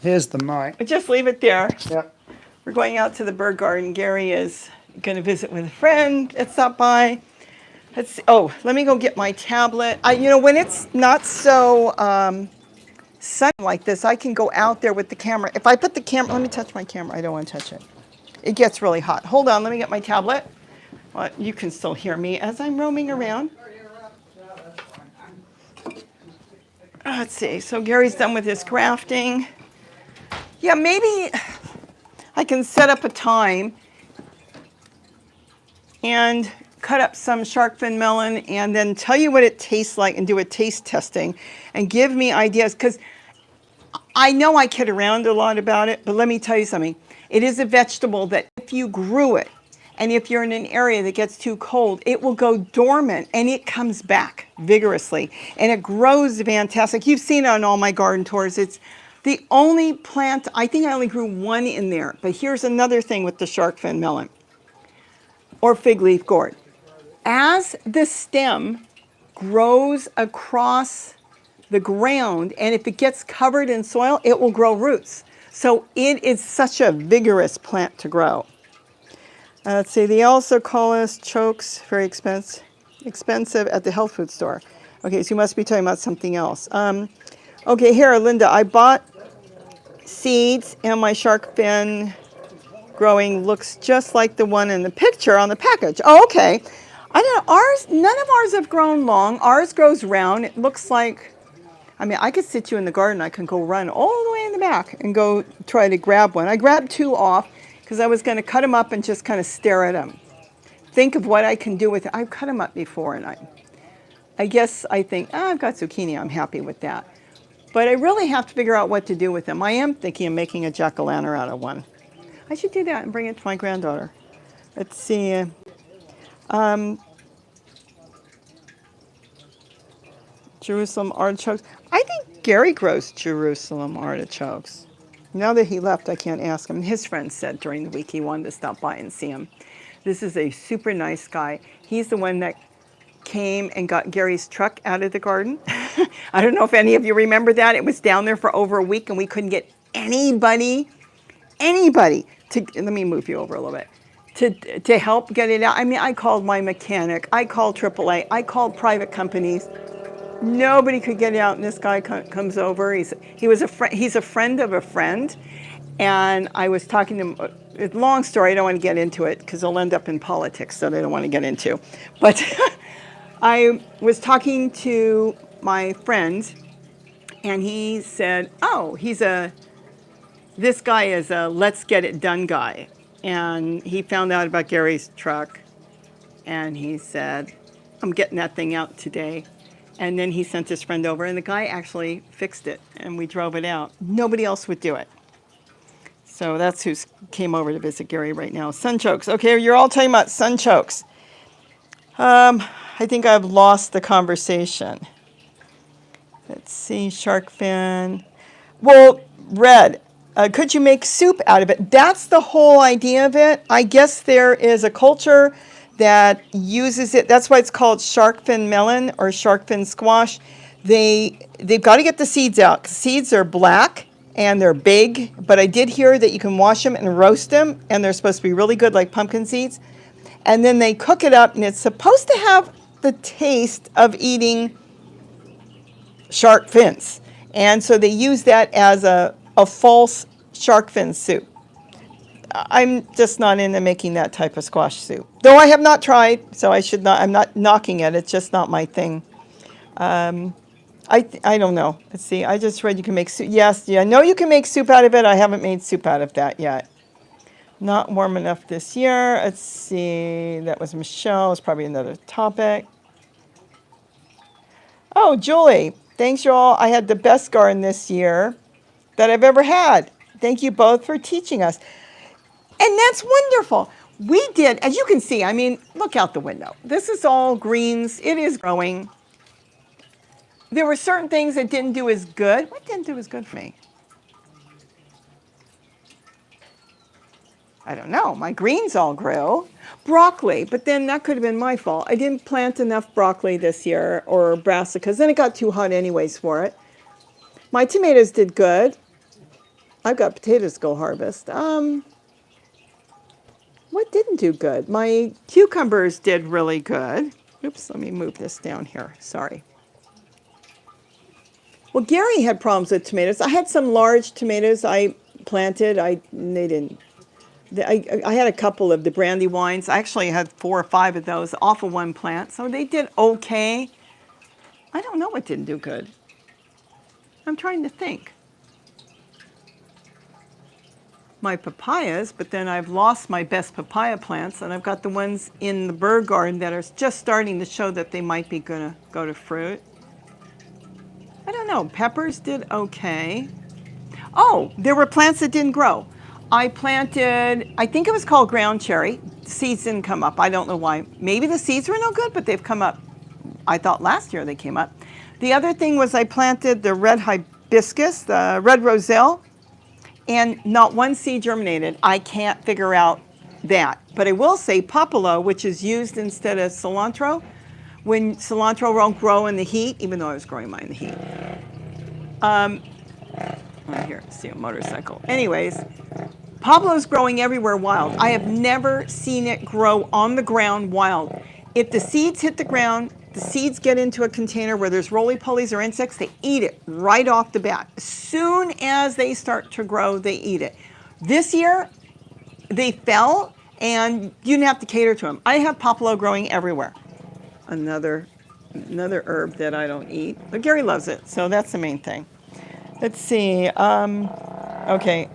Speaker 2: Here's the mic.
Speaker 1: Just leave it there.
Speaker 2: Yep.
Speaker 1: We're going out to the bird garden. Gary is going to visit with a friend that stopped by. Let's see. Oh, let me go get my tablet. When it's not so sunny like this, I can go out there with the camera. If I put the camera, let me touch my camera. I don't want to touch it. It gets really hot. Hold on, let me get my tablet. Well, you can still hear me as I'm roaming around. Let's see. So Gary's done with his grafting. Yeah, maybe I can set up a time and cut up some shark fin melon and then tell you what it tastes like and do a taste testing and give me ideas, because I know I kid around a lot about it, but let me tell you something. It is a vegetable that if you grew it and if you're in an area that gets too cold, it will go dormant and it comes back vigorously and it grows fantastic. You've seen it on all my garden tours. It's the only plant, I think I only grew one in there, but here's another thing with the shark fin melon or fig leaf gourd. As the stem grows across the ground, and if it gets covered in soil, it will grow roots. So it is such a vigorous plant to grow. Let's see, they also call us chokes, very expensive at the health food store. Okay, so you must be talking about something else. Okay, here, Linda, I bought seeds and my shark fin growing looks just like the one in the picture on the package. Oh, okay. I don't know, none of ours have grown long. Ours grows round. It looks like, I could sit you in the garden. I can go run all the way in the back and go try to grab one. I grabbed two off because I was going to cut them up and just kind of stare at them. Think of what I can do with it. I've cut them up before, and I guess I think, I've got zucchini. I'm happy with that. But I really have to figure out what to do with them. I am thinking of making a jack-o'-lantern out of one. I should do that and bring it to my granddaughter. Let's see. Jerusalem artichokes. I think Gary grows Jerusalem artichokes. Now that he left, I can't ask him. His friend said during the week he wanted to stop by and see him. This is a super nice guy. He's the one that came and got Gary's truck out of the garden. I don't know if any of you remember that. It was down there for over a week and we couldn't get anybody to, let me move you over a little bit, to help get it out. I called my mechanic, I called AAA, I called private companies. Nobody could get it out, and this guy comes over. He's a friend of a friend, and I was talking to him. Long story, I don't want to get into it because I'll end up in politics that I don't want to get into. But I was talking to my friend, and he said, "Oh, this guy is a let's get it done guy," and he found out about Gary's truck, and he said, "I'm getting that thing out today." And then he sent his friend over, and the guy actually fixed it, and we drove it out. Nobody else would do it. So that's who came over to visit Gary right now. Sunchokes. Okay, you're all talking about sunchokes. I think I've lost the conversation. Let's see, shark fin. Well, red. Could you make soup out of it? That's the whole idea of it. I guess there is a culture that uses it. That's why it's called shark fin melon or shark fin squash. They've got to get the seeds out. Seeds are black and they're big, but I did hear that you can wash them and roast them, and they're supposed to be really good, like pumpkin seeds. And then they cook it up, and it's supposed to have the taste of eating shark fins. And so they use that as a false shark fin soup. I'm just not into making that type of squash soup. Though I have not tried, so I'm not knocking it. It's just not my thing. I don't know. Let's see. I just read you can make soup. Yes, yeah, I know you can make soup out of it. I haven't made soup out of that yet. Not warm enough this year. Let's see. That was Michelle. It's probably another topic. Oh, Julie. Thanks, you all. I had the best garden this year that I've ever had. Thank you both for teaching us. And that's wonderful. We did, as you can see, I mean, look out the window. This is all greens. It is growing. There were certain things that didn't do as good. What didn't do as good for me? I don't know. My greens all grew. Broccoli, but then that could have been my fault. I didn't plant enough broccoli this year or brassicas. Then it got too hot anyways for it. My tomatoes did good. I've got potatoes to go harvest. What didn't do good? My cucumbers did really good. Oops, let me move this down here. Sorry. Well, Gary had problems with tomatoes. I had some large tomatoes I planted. They didn't. I had a couple of the Brandywines. I actually had 4 or 5 of those off of one plant, so they did okay. I don't know what didn't do good. I'm trying to think. My papayas, but then I've lost my best papaya plants, and I've got the ones in the bird garden that are just starting to show that they might be gonna go to fruit. I don't know. Peppers did okay. Oh, there were plants that didn't grow. I planted, I think it was called ground cherry. Seeds didn't come up. I don't know why. Maybe the seeds were no good, but they've come up. I thought last year they came up. The other thing was I planted the red hibiscus, the red roselle, and not one seed germinated. I can't figure out that. But I will say popolo, which is used instead of cilantro, when cilantro won't grow in the heat, even though I was growing mine in the heat. Right here, see a motorcycle. Anyways, Pablo's growing everywhere wild. I have never seen it grow on the ground wild. If the seeds hit the ground, the seeds get into a container where there's roly-polies or insects, they eat it right off the bat. As soon as they start to grow, they eat it. This year, they fell, and you didn't have to cater to them. I have popolo growing everywhere. Another herb that I don't eat, but Gary loves it, so that's the main thing. Let's see. Okay,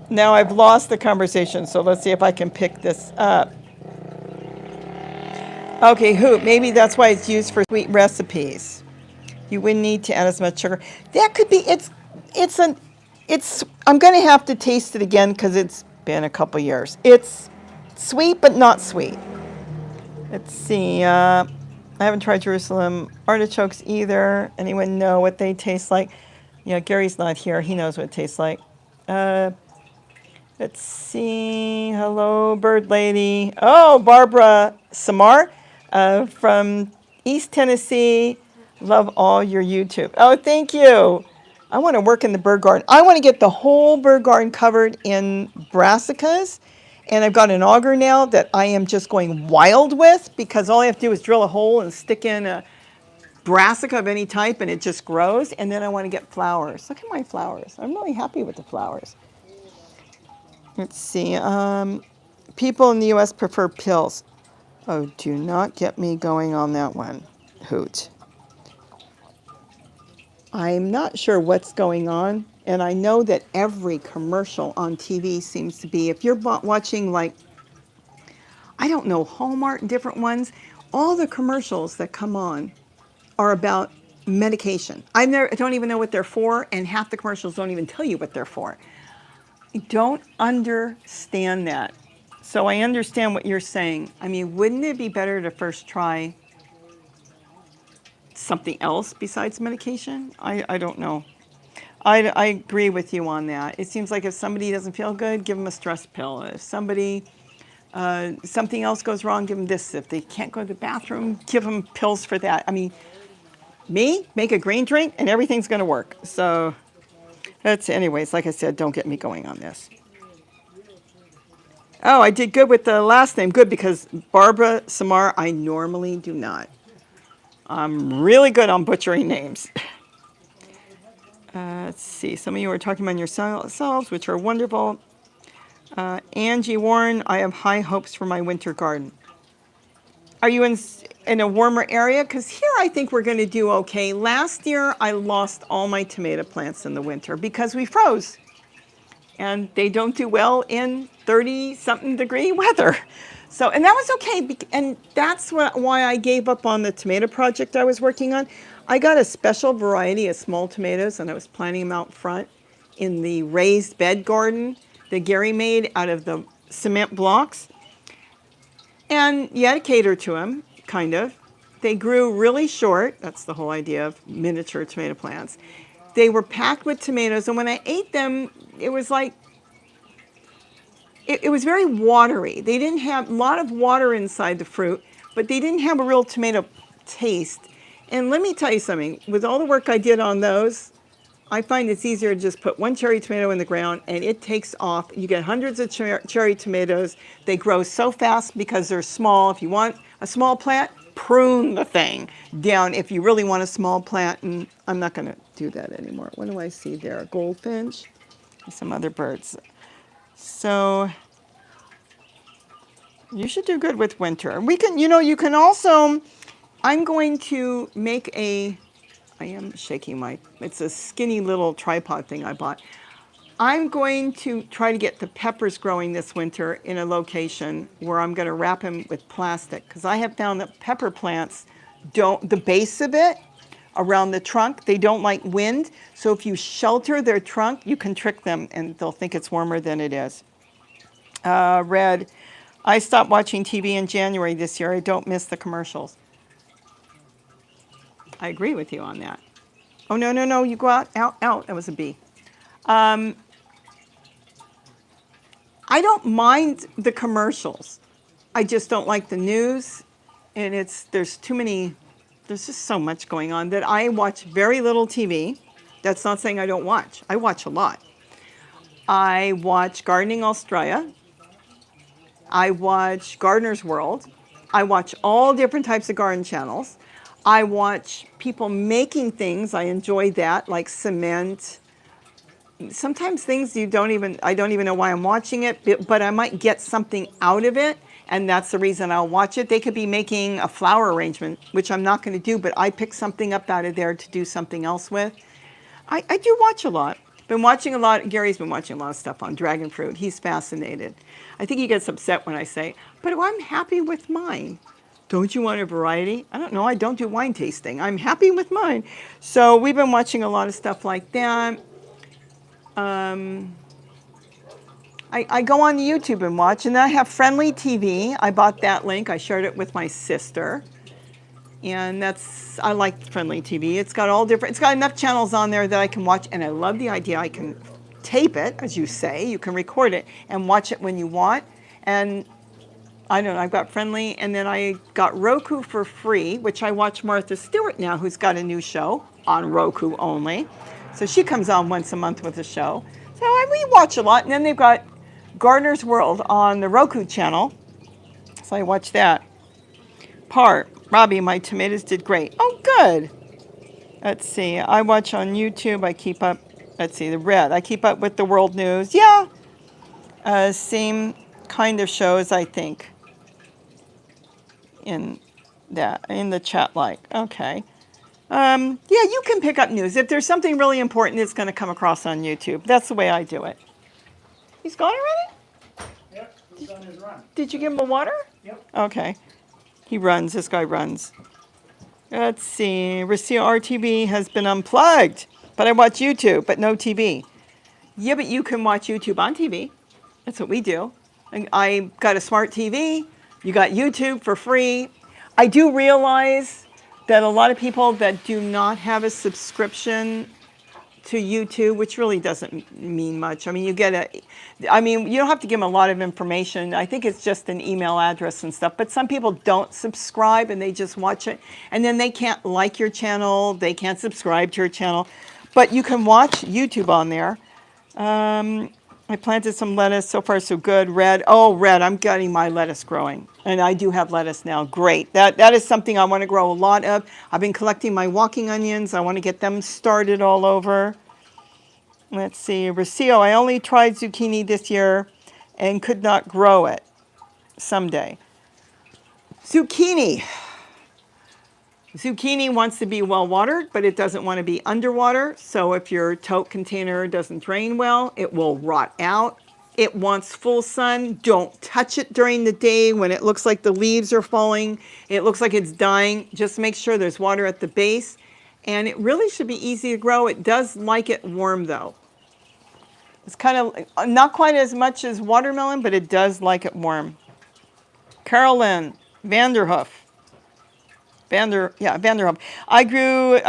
Speaker 1: now I've lost the conversation, so let's see if I can pick this up. Okay, hoop. Maybe that's why it's used for sweet recipes. You wouldn't need to add as much sugar. That could be. I'm going to have to taste it again because it's been a couple years. It's sweet, but not sweet. Let's see. I haven't tried Jerusalem artichokes either. Anyone know what they taste like? Yeah, Gary's not here. He knows what it tastes like. Let's see. Hello, bird lady. Oh, Barbara Samar from East Tennessee. Love all your YouTube. Oh, thank you. I want to work in the bird garden. I want to get the whole bird garden covered in brassicas. And I've got an auger now that I am just going wild with because all I have to do is drill a hole and stick in a brassica of any type and it just grows. And then I want to get flowers. Look at my flowers. I'm really happy with the flowers. Let's see. People in the U.S. prefer pills. Oh, do not get me going on that one, Hoot. I'm not sure what's going on. And I know that every commercial on TV seems to be, if you're watching like, I don't know, Hallmark and different ones, all the commercials that come on are about medication. I don't even know what they're for, and half the commercials don't even tell you what they're for. I don't understand that. So I understand what you're saying. I mean, wouldn't it be better to first try something else besides medication? I don't know. I agree with you on that. It seems like if somebody doesn't feel good, give them a stress pill. If somebody, something else goes wrong, give them this. If they can't go to the bathroom, give them pills for that. I mean, make a green drink and everything's going to work. So that's, anyways, like I said, don't get me going on this. Oh, I did good with the last name. Good, because Barbara Samar, I normally do not. I'm really good on butchering names. Let's see. Some of you are talking about yourselves, which are wonderful. Angie Warren, I have high hopes for my winter garden. Are you in a warmer area? Because here I think we're going to do okay. Last year, I lost all my tomato plants in the winter because we froze. and they don't do well in 30-something degree weather. So, and that was okay, and that's why I gave up on the tomato project I was working on. I got a special variety of small tomatoes, and I was planting them out front in the raised bed garden that Gary made out of the cement blocks. And you had to cater to them, kind of. They grew really short. That's the whole idea of miniature tomato plants. They were packed with tomatoes, and when I ate them, it was like, it was very watery. They didn't have a lot of water inside the fruit, but they didn't have a real tomato taste. And let me tell you something, with all the work I did on those, I find it's easier to just put one cherry tomato in the ground and it takes off. You get hundreds of cherry tomatoes. They grow so fast because they're small. If you want a small plant, prune the thing down if you really want a small plant. And I'm not going to do that anymore. What do I see there? A goldfinch and some other birds. So you should do good with winter. We can, you can also, I'm going to make I am shaking it's a skinny little tripod thing I bought. I'm going to try to get the peppers growing this winter in a location where I'm going to wrap them with plastic, because I have found that pepper plants the base of it, around the trunk, they don't like wind. So if you shelter their trunk, you can trick them and they'll think it's warmer than it is. Red, I stopped watching TV in January this year. I don't miss the commercials. I agree with you on that. Oh, no, you go out. That was a bee. I don't mind the commercials. I just don't like the news, and there's just so much going on that I watch very little TV. That's not saying I don't watch. I watch a lot. I watch Gardening Australia. I watch Gardener's World. I watch all different types of garden channels. I watch people making things. I enjoy that, like cement. Sometimes things I don't even know why I'm watching it, but I might get something out of it, and that's the reason I'll watch it. They could be making a flower arrangement, which I'm not going to do, but I pick something up out of there to do something else with. I do watch a lot. Gary's been watching a lot of stuff on dragon fruit. He's fascinated. I think he gets upset when I say, but I'm happy with mine. Don't you want a variety? I don't know. I don't do wine tasting. I'm happy with mine. So we've been watching a lot of stuff like that. I go on YouTube and watch, and then I have Friendly TV. I bought that link. I shared it with my sister. And I like Friendly TV. It's got enough channels on there that I can watch, and I love the idea I can tape it, as you say. You can record it and watch it when you want. And I don't know, I've got Friendly, and then I got Roku for free, which I watch Martha Stewart now, who's got a new show on Roku only. So she comes on once a month with a show. So we watch a lot, and then they've got Gardener's World on the Roku channel. So I watch that. Robbie, my tomatoes did great. Oh, good. Let's see. I watch on YouTube. I keep up. Let's see. The Red. I keep up with the world news. Yeah. Same kind of shows, I think. In the chat, okay. Yeah, you can pick up news. If there's something really important, it's going to come across on YouTube. That's the way I do it. He's gone already?
Speaker 2: Yep, he's on his run.
Speaker 1: Did you give him a water?
Speaker 2: Yep.
Speaker 1: Okay. He runs. This guy runs. Let's see. Rocio RTV has been unplugged. But I watch YouTube, but no TV. Yeah, but you can watch YouTube on TV. That's what we do. And I got a smart TV. You got YouTube for free. I do realize that a lot of people that do not have a subscription to YouTube, which really doesn't mean much. I mean, you don't have to give them a lot of information. I think it's just an email address and stuff. But some people don't subscribe and they just watch it. And then they can't like your channel. They can't subscribe to your channel. But you can watch YouTube on there. I planted some lettuce. So far, so good. Red. I'm getting my lettuce growing. And I do have lettuce now. Great. That is something I want to grow a lot of. I've been collecting my walking onions. I want to get them started all over. Let's see. Rocio, I only tried zucchini this year and could not grow it. Someday. Zucchini. Zucchini wants to be well watered, but it doesn't want to be underwater. So if your tote container doesn't drain well, it will rot out. It wants full sun. Don't touch it during the day when it looks like the leaves are falling. It looks like it's dying. Just make sure there's water at the base. And it really should be easy to grow. It does like it warm though. It's kind of not quite as much as watermelon, but it does like it warm. Carolyn Vanderhoof. Vanderhoof. I grew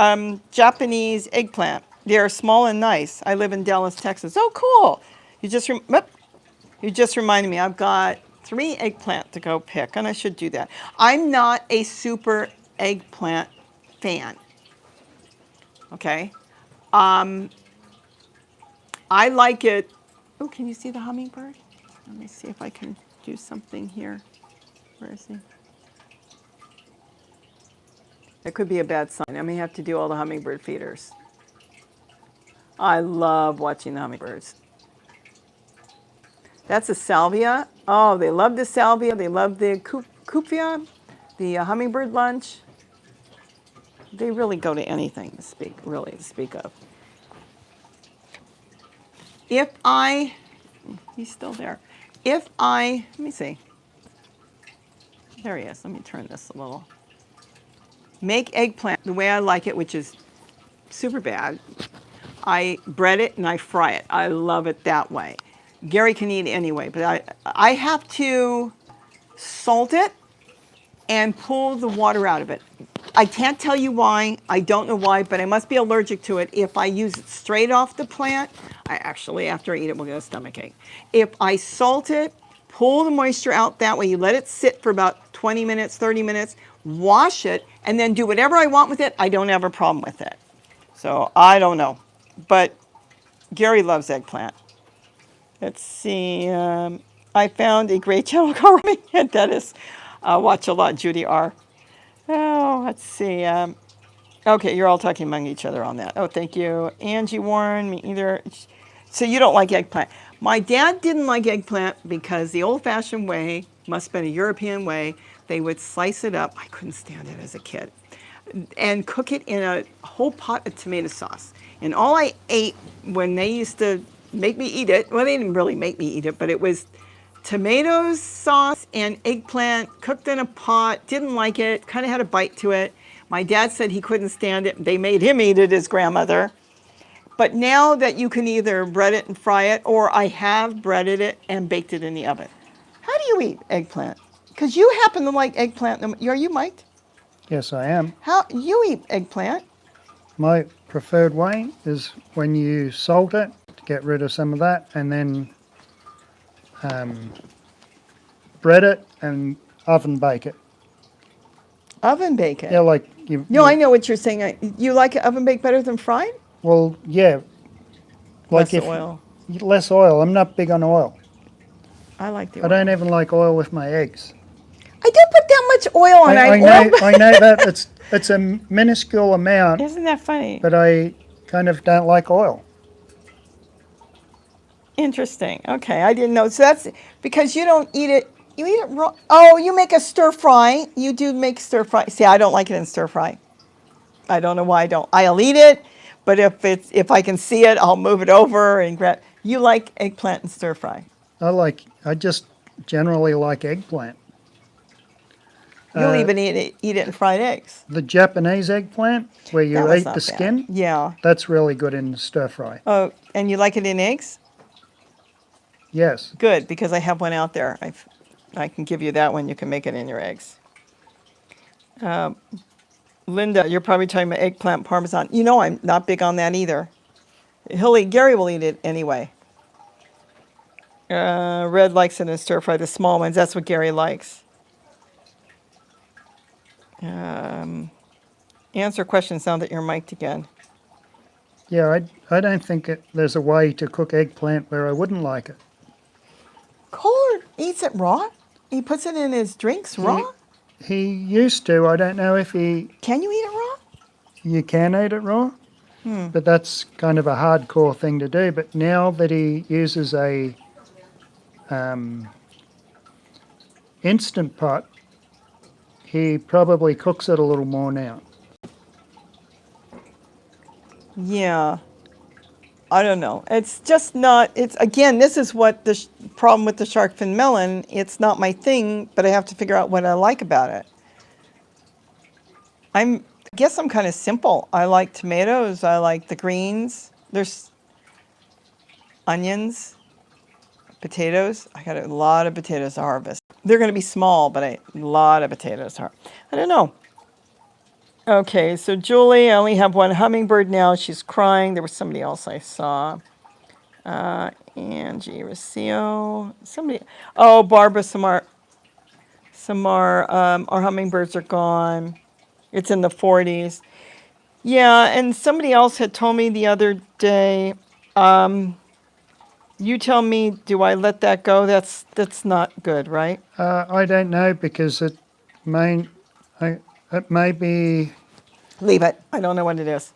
Speaker 1: Japanese eggplant. They are small and nice. I live in Dallas, Texas. Oh, cool. You just reminded me. I've got 3 eggplant to go pick, and I should do that. I'm not a super eggplant fan. Okay. I like it. Oh, can you see the hummingbird? Let me see if I can do something here. Where is he? That could be a bad sign. I may have to do all the hummingbird feeders. I love watching the hummingbirds. That's a salvia. Oh, they love the salvia. They love the cupia, the hummingbird lunch. They really go to anything to speak of. He's still there. Let me see. There he is. Let me turn this a little. Make eggplant the way I like it, which is super bad. I bread it and I fry it. I love it that way. Gary can eat it anyway, but I have to salt it and pull the water out of it. I can't tell you why. I don't know why, but I must be allergic to it. If I use it straight off the plant, after I eat it, will get a stomachache. If I salt it, pull the moisture out that way, you let it sit for about 20 minutes, 30 minutes, wash it, and then do whatever I want with it, I don't have a problem with it. So I don't know. But Gary loves eggplant. Let's see. I found a great channel called and that is watch a lot, Judy R. Oh, let's see. Okay, you're all talking among each other on that. Oh, thank you. Angie Warren, me either. So you don't like eggplant. My dad didn't like eggplant because the old-fashioned way, must have been a European way, they would slice it up. I couldn't stand it as a kid. And cook it in a whole pot of tomato sauce. And all I ate when they used to make me eat it, well, they didn't really make me eat it, but it was tomato sauce and eggplant cooked in a pot. Didn't like it, kind of had a bite to it. My dad said he couldn't stand it. They made him eat it, his grandmother. But now that you can either bread it and fry it, or I have breaded it and baked it in the oven. How do you eat eggplant? Because you happen to like eggplant. Are you mic'd?
Speaker 2: Yes, I am.
Speaker 1: How you eat eggplant?
Speaker 2: My preferred way is when you salt it to get rid of some of that, and then bread it and oven bake it.
Speaker 1: Oven bake it?
Speaker 2: Yeah, like you.
Speaker 1: No, I know what you're saying. You like it oven baked better than fried?
Speaker 2: Well, yeah.
Speaker 1: Less oil.
Speaker 2: Less oil. I'm not big on oil.
Speaker 1: I like the oil.
Speaker 2: I don't even like oil with my eggs.
Speaker 1: I don't put that much oil on.
Speaker 2: I know that it's a minuscule amount.
Speaker 1: Isn't that funny?
Speaker 2: But I kind of don't like oil.
Speaker 1: Interesting. Okay, I didn't know. So that's because you don't eat it. You eat it raw. Oh, you make a stir fry. You do make stir fry. See, I don't like it in stir fry. I don't know why I don't. I'll eat it, but if I can see it, I'll move it over and grab. You like eggplant and stir fry.
Speaker 2: I just generally like eggplant.
Speaker 1: You'll even eat it in fried eggs.
Speaker 2: The Japanese eggplant, where you eat the skin,
Speaker 1: yeah,
Speaker 2: that's really good in stir fry.
Speaker 1: Oh, and you like it in eggs?
Speaker 2: Yes.
Speaker 1: Good, because I have one out there. I can give you that one. You can make it in your eggs. Linda, you're probably talking about eggplant parmesan. You know I'm not big on that either. Gary will eat it anyway. Red likes it in stir fry, the small ones. That's what Gary likes. Answer questions now that you're mic'd again.
Speaker 2: Yeah, I don't think there's a way to cook eggplant where I wouldn't like it.
Speaker 1: Kohler eats it raw? He puts it in his drinks raw?
Speaker 2: He used to. I don't know if he...
Speaker 1: Can you eat it raw?
Speaker 2: You can eat it raw, but that's kind of a hardcore thing to do. But now that he uses a Instant Pot, he probably cooks it a little more now.
Speaker 1: Yeah. I don't know. It's just not, it's, again, this is what the problem with the shark fin melon. It's not my thing, but I have to figure out what I like about it. I guess I'm kind of simple. I like tomatoes. I like the greens. There's onions, potatoes. I got a lot of potatoes to harvest. They're going to be small, but a lot of potatoes to harvest. I don't know. Okay, so Julie, I only have one hummingbird now. She's crying. There was somebody else I saw. Angie Rocio. Somebody. Oh, Barbara Samar. Samar. Our hummingbirds are gone. It's in the 40s. Yeah, and somebody else had told me the other day. You tell me, do I let that go? That's not good, right?
Speaker 2: I don't know because may, it may be,
Speaker 1: Leave it. I don't know what it is.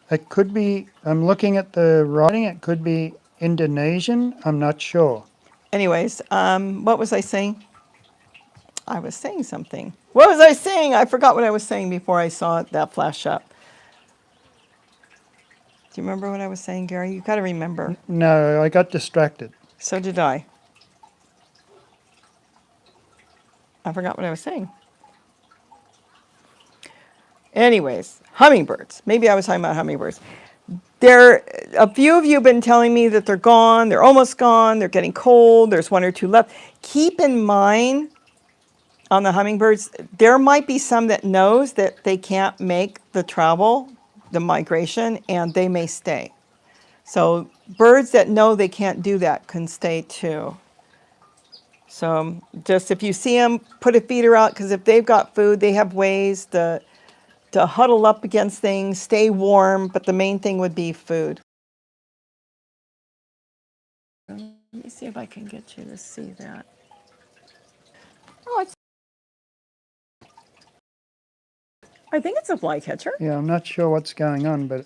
Speaker 2: it could be, I'm looking at the writing, it could be Indonesian, I'm not sure.
Speaker 1: Anyways, what was I saying? I was saying something. What was I saying? I forgot what I was saying before I saw that flash up. Do you remember what I was saying, Gary? You got to remember.
Speaker 2: No, I got distracted.
Speaker 1: So did I. I forgot what I was saying. Anyways, hummingbirds. Maybe I was talking about hummingbirds. A few of you have been telling me that they're gone, they're almost gone, they're getting cold, there's one or two left. Keep in mind on the hummingbirds, there might be some that knows that they can't make the travel, the migration, and they may stay. So birds that know they can't do that can stay too. So just if you see them, put a feeder out, because if they've got food, they have ways to huddle up against things, stay warm, but the main thing would be food. Let me see if I can get you to see that. Oh, I think it's a flycatcher.
Speaker 2: Yeah, I'm not sure what's going on, but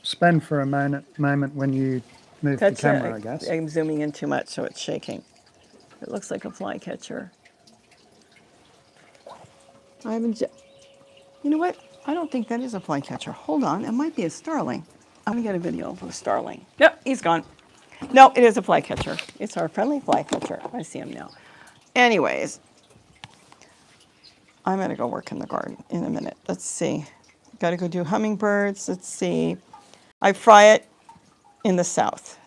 Speaker 2: spin for a moment when you move the camera, I guess.
Speaker 1: I'm zooming in too much, so it's shaking. It looks like a flycatcher. I haven't. You know what? I don't think that is a flycatcher. Hold on, it might be a starling. I'm gonna get a video of a starling. Yep, he's gone. No, it is a flycatcher. It's our friendly flycatcher. I see him now. Anyways, I'm gonna go work in the garden in a minute. Let's see. Got to go do hummingbirds. Let's see. I fry it in the south.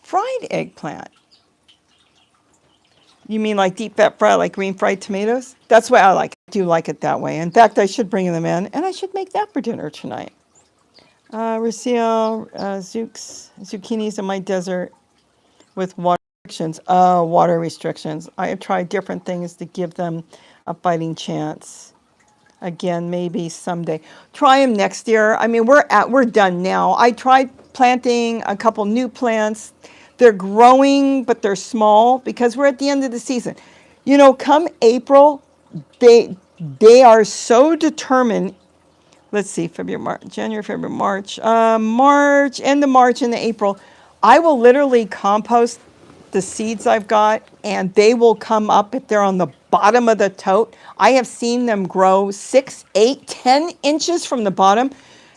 Speaker 1: Fried eggplant. You mean like deep fat fry, like green fried tomatoes? That's why I like it. I do like it that way. In fact, I should bring them in, and I should make that for dinner tonight. Rocio, zucchinis in my desert with water restrictions. Oh, water restrictions. I have tried different things to give them a fighting chance. Again, maybe someday. Try them next year. I mean, we're done now. I tried planting a couple new plants. They're growing, but they're small because we're at the end of the season. You know, come April, they are so determined. Let's see, February, March, January, February, March, end of March into April. I will literally compost the seeds I've got, and they will come up if they're on the bottom of the tote. I have seen them grow 6, 8, 10 inches from the bottom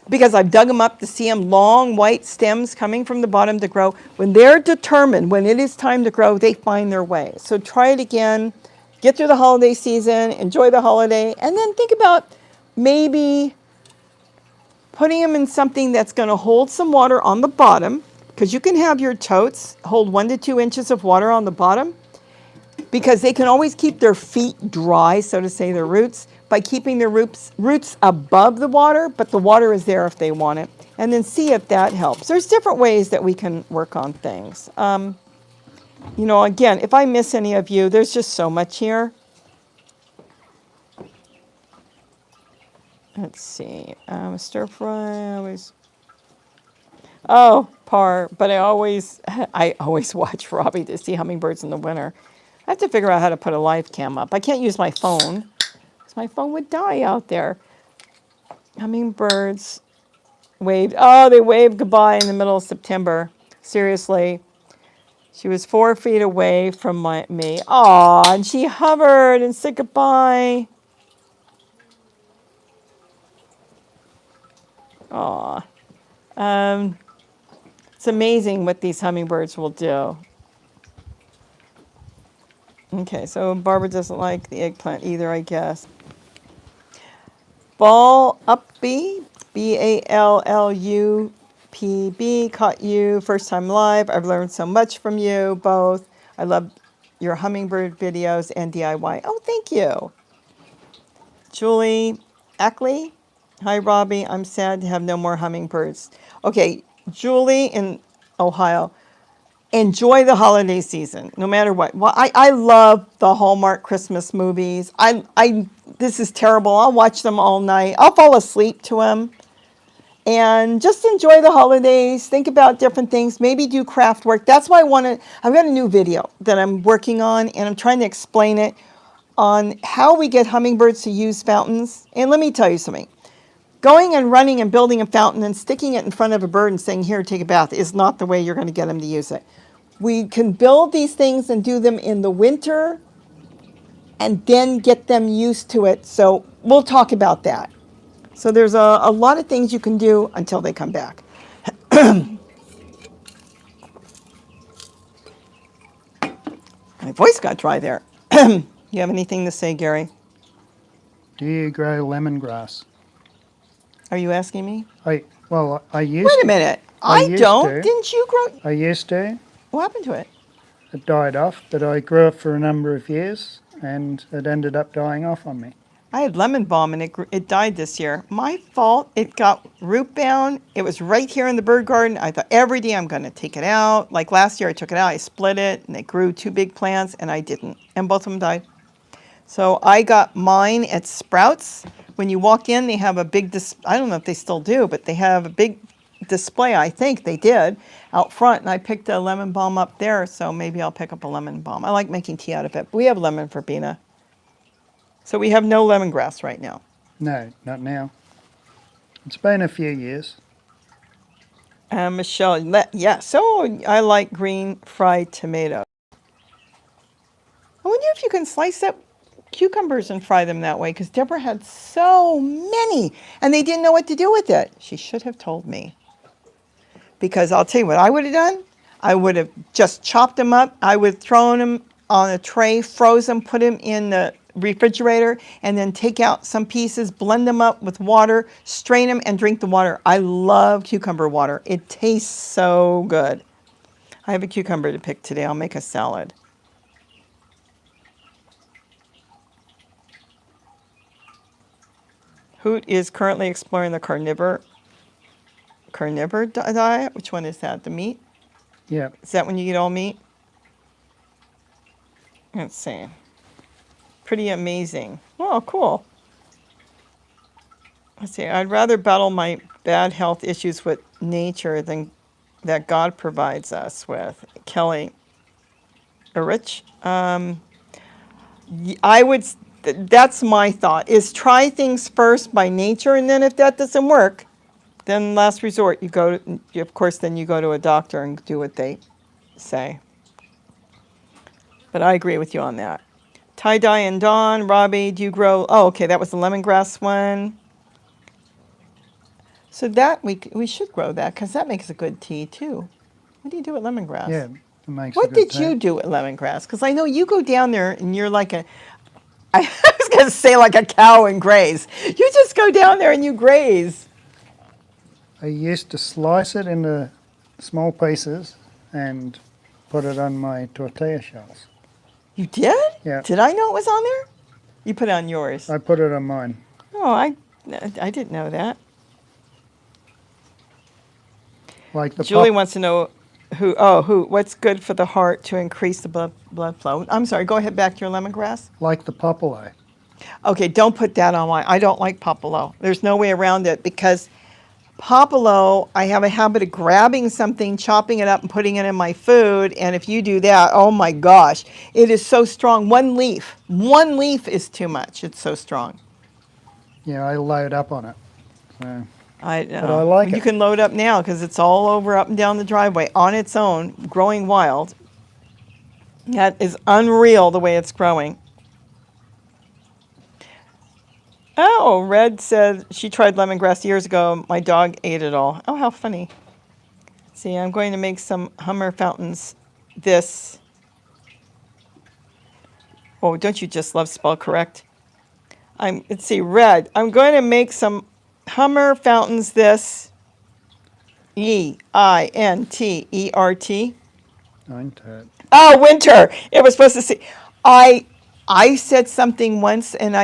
Speaker 1: because I've dug them up to see them long white stems coming from the bottom to grow. When they're determined, when it is time to grow, they find their way. So try it again, get through the holiday season, enjoy the holiday, and then think about maybe putting them in something that's going to hold some water on the bottom, because you can have your totes hold 1 to 2 inches of water on the bottom, because they can always keep their feet dry, so to say, their roots, by keeping their roots above the water, but the water is there if they want it. And then see if that helps. There's different ways that we can work on things. You know, again, if I miss any of you, there's just so much here. Let's see, stir fry, always. Oh, but I always watch Robbie to see hummingbirds in the winter. I have to figure out how to put a live cam up. I can't use my phone, because my phone would die out there. Hummingbirds waved, they waved goodbye in the middle of September. Seriously. She was 4 feet away from me. Aw, and she hovered and said goodbye. Aw. It's amazing what these hummingbirds will do. Okay, so Barbara doesn't like the eggplant either, I guess. Ball Uppy, BALLUPB, caught you first time live. I've learned so much from you both. I love your hummingbird videos and DIY. Oh, thank you. Julie Ackley, hi Robbie, I'm sad to have no more hummingbirds. Okay, Julie in Ohio, enjoy the holiday season, no matter what. Well, I love the Hallmark Christmas movies. This is terrible. I'll watch them all night. I'll fall asleep to them. And just enjoy the holidays. Think about different things. Maybe do craft work. That's why I've got a new video that I'm working on, and I'm trying to explain it on how we get hummingbirds to use fountains. And let me tell you something. Going and running and building a fountain and sticking it in front of a bird and saying, here, take a bath, is not the way you're going to get them to use it. We can build these things and do them in the winter and then get them used to it. So we'll talk about that. So there's a lot of things you can do until they come back. My voice got dry there. You have anything to say, Gary?
Speaker 2: Do you grow lemongrass?
Speaker 1: Are you asking me?
Speaker 2: I used
Speaker 1: Wait a minute. I
Speaker 2: used
Speaker 1: don't.
Speaker 2: to.
Speaker 1: Didn't you grow?
Speaker 2: I used to.
Speaker 1: What happened to it?
Speaker 2: It died off, but I grew it for a number of years and it ended up dying off on me.
Speaker 1: I had lemon balm and it died this year. My fault. It got root bound. It was right here in the bird garden. I thought every day I'm going to take it out. Like last year I took it out. I split it and it grew 2 big plants and I didn't. And both of them died. So I got mine at Sprouts. When you walk in, they have a big, I don't know if they still do, but they have a big display, I think they did, out front. And I picked a lemon balm up there, so maybe I'll pick up a lemon balm. I like making tea out of it. But we have lemon verbena. So we have no lemongrass right now.
Speaker 2: No, not now. It's been a few years.
Speaker 1: Michelle, yeah, so I like green fried tomato. I wonder if you can slice up cucumbers and fry them that way, because Deborah had so many and they didn't know what to do with it. She should have told me. Because I'll tell you what I would have done. I would have just chopped them up. I would have thrown them on a tray, froze them, put them in the refrigerator, and then take out some pieces, blend them up with water, strain them, and drink the water. I love cucumber water. It tastes so good. I have a cucumber to pick today. I'll make a salad. Hoot is currently exploring the carnivore diet. Which one is that? The meat?
Speaker 2: Yeah.
Speaker 1: Is that when you eat all meat? Let's see. Pretty amazing. Oh, cool. Let's see. I'd rather battle my bad health issues with nature than that God provides us with. Kelly Rich. I would. That's my thought. Is try things first by nature, and then if that doesn't work, then last resort you go. Of course, then you go to a doctor and do what they say. But I agree with you on that. Tie-dye and Dawn, Robbie, do you grow? Oh, okay, that was the lemongrass one. So that we should grow that because that makes a good tea too. What do you do with lemongrass?
Speaker 2: Yeah, it makes
Speaker 1: What
Speaker 2: a good
Speaker 1: did you
Speaker 2: tea.
Speaker 1: do with lemongrass? Because I know you go down there and you're like a, I was going to say like a cow and graze. You just go down there and you graze.
Speaker 2: I used to slice it into small pieces and put it on my tortilla shells.
Speaker 1: You did?
Speaker 2: Yeah.
Speaker 1: Did I know it was on there? You put it on yours.
Speaker 2: I put it on mine.
Speaker 1: Oh, I didn't know that.
Speaker 2: Like the
Speaker 1: Julie wants to know what's good for the heart to increase the blood flow. I'm sorry, go ahead back to your lemongrass.
Speaker 2: Like the popolo.
Speaker 1: Okay, don't put that on mine. I don't like popolo. There's no way around it because popolo, I have a habit of grabbing something, chopping it up and putting it in my food. And if you do that, oh my gosh, it is so strong. One leaf is too much. It's so strong.
Speaker 2: Yeah, I load up on it. So.
Speaker 1: I know.
Speaker 2: But I like
Speaker 1: You
Speaker 2: it.
Speaker 1: can load up now because it's all over up and down the driveway on its own, growing wild. That is unreal the way it's growing. Oh, Red said she tried lemongrass years ago. My dog ate it all. Oh, how funny. See, I'm going to make some Hummer fountains. This. Oh, don't you just love spell correct? Let's see, Red. I'm going to make some Hummer fountains this. Eintert.
Speaker 2: Eintert.
Speaker 1: Oh, winter. It was supposed to say. I I said something once and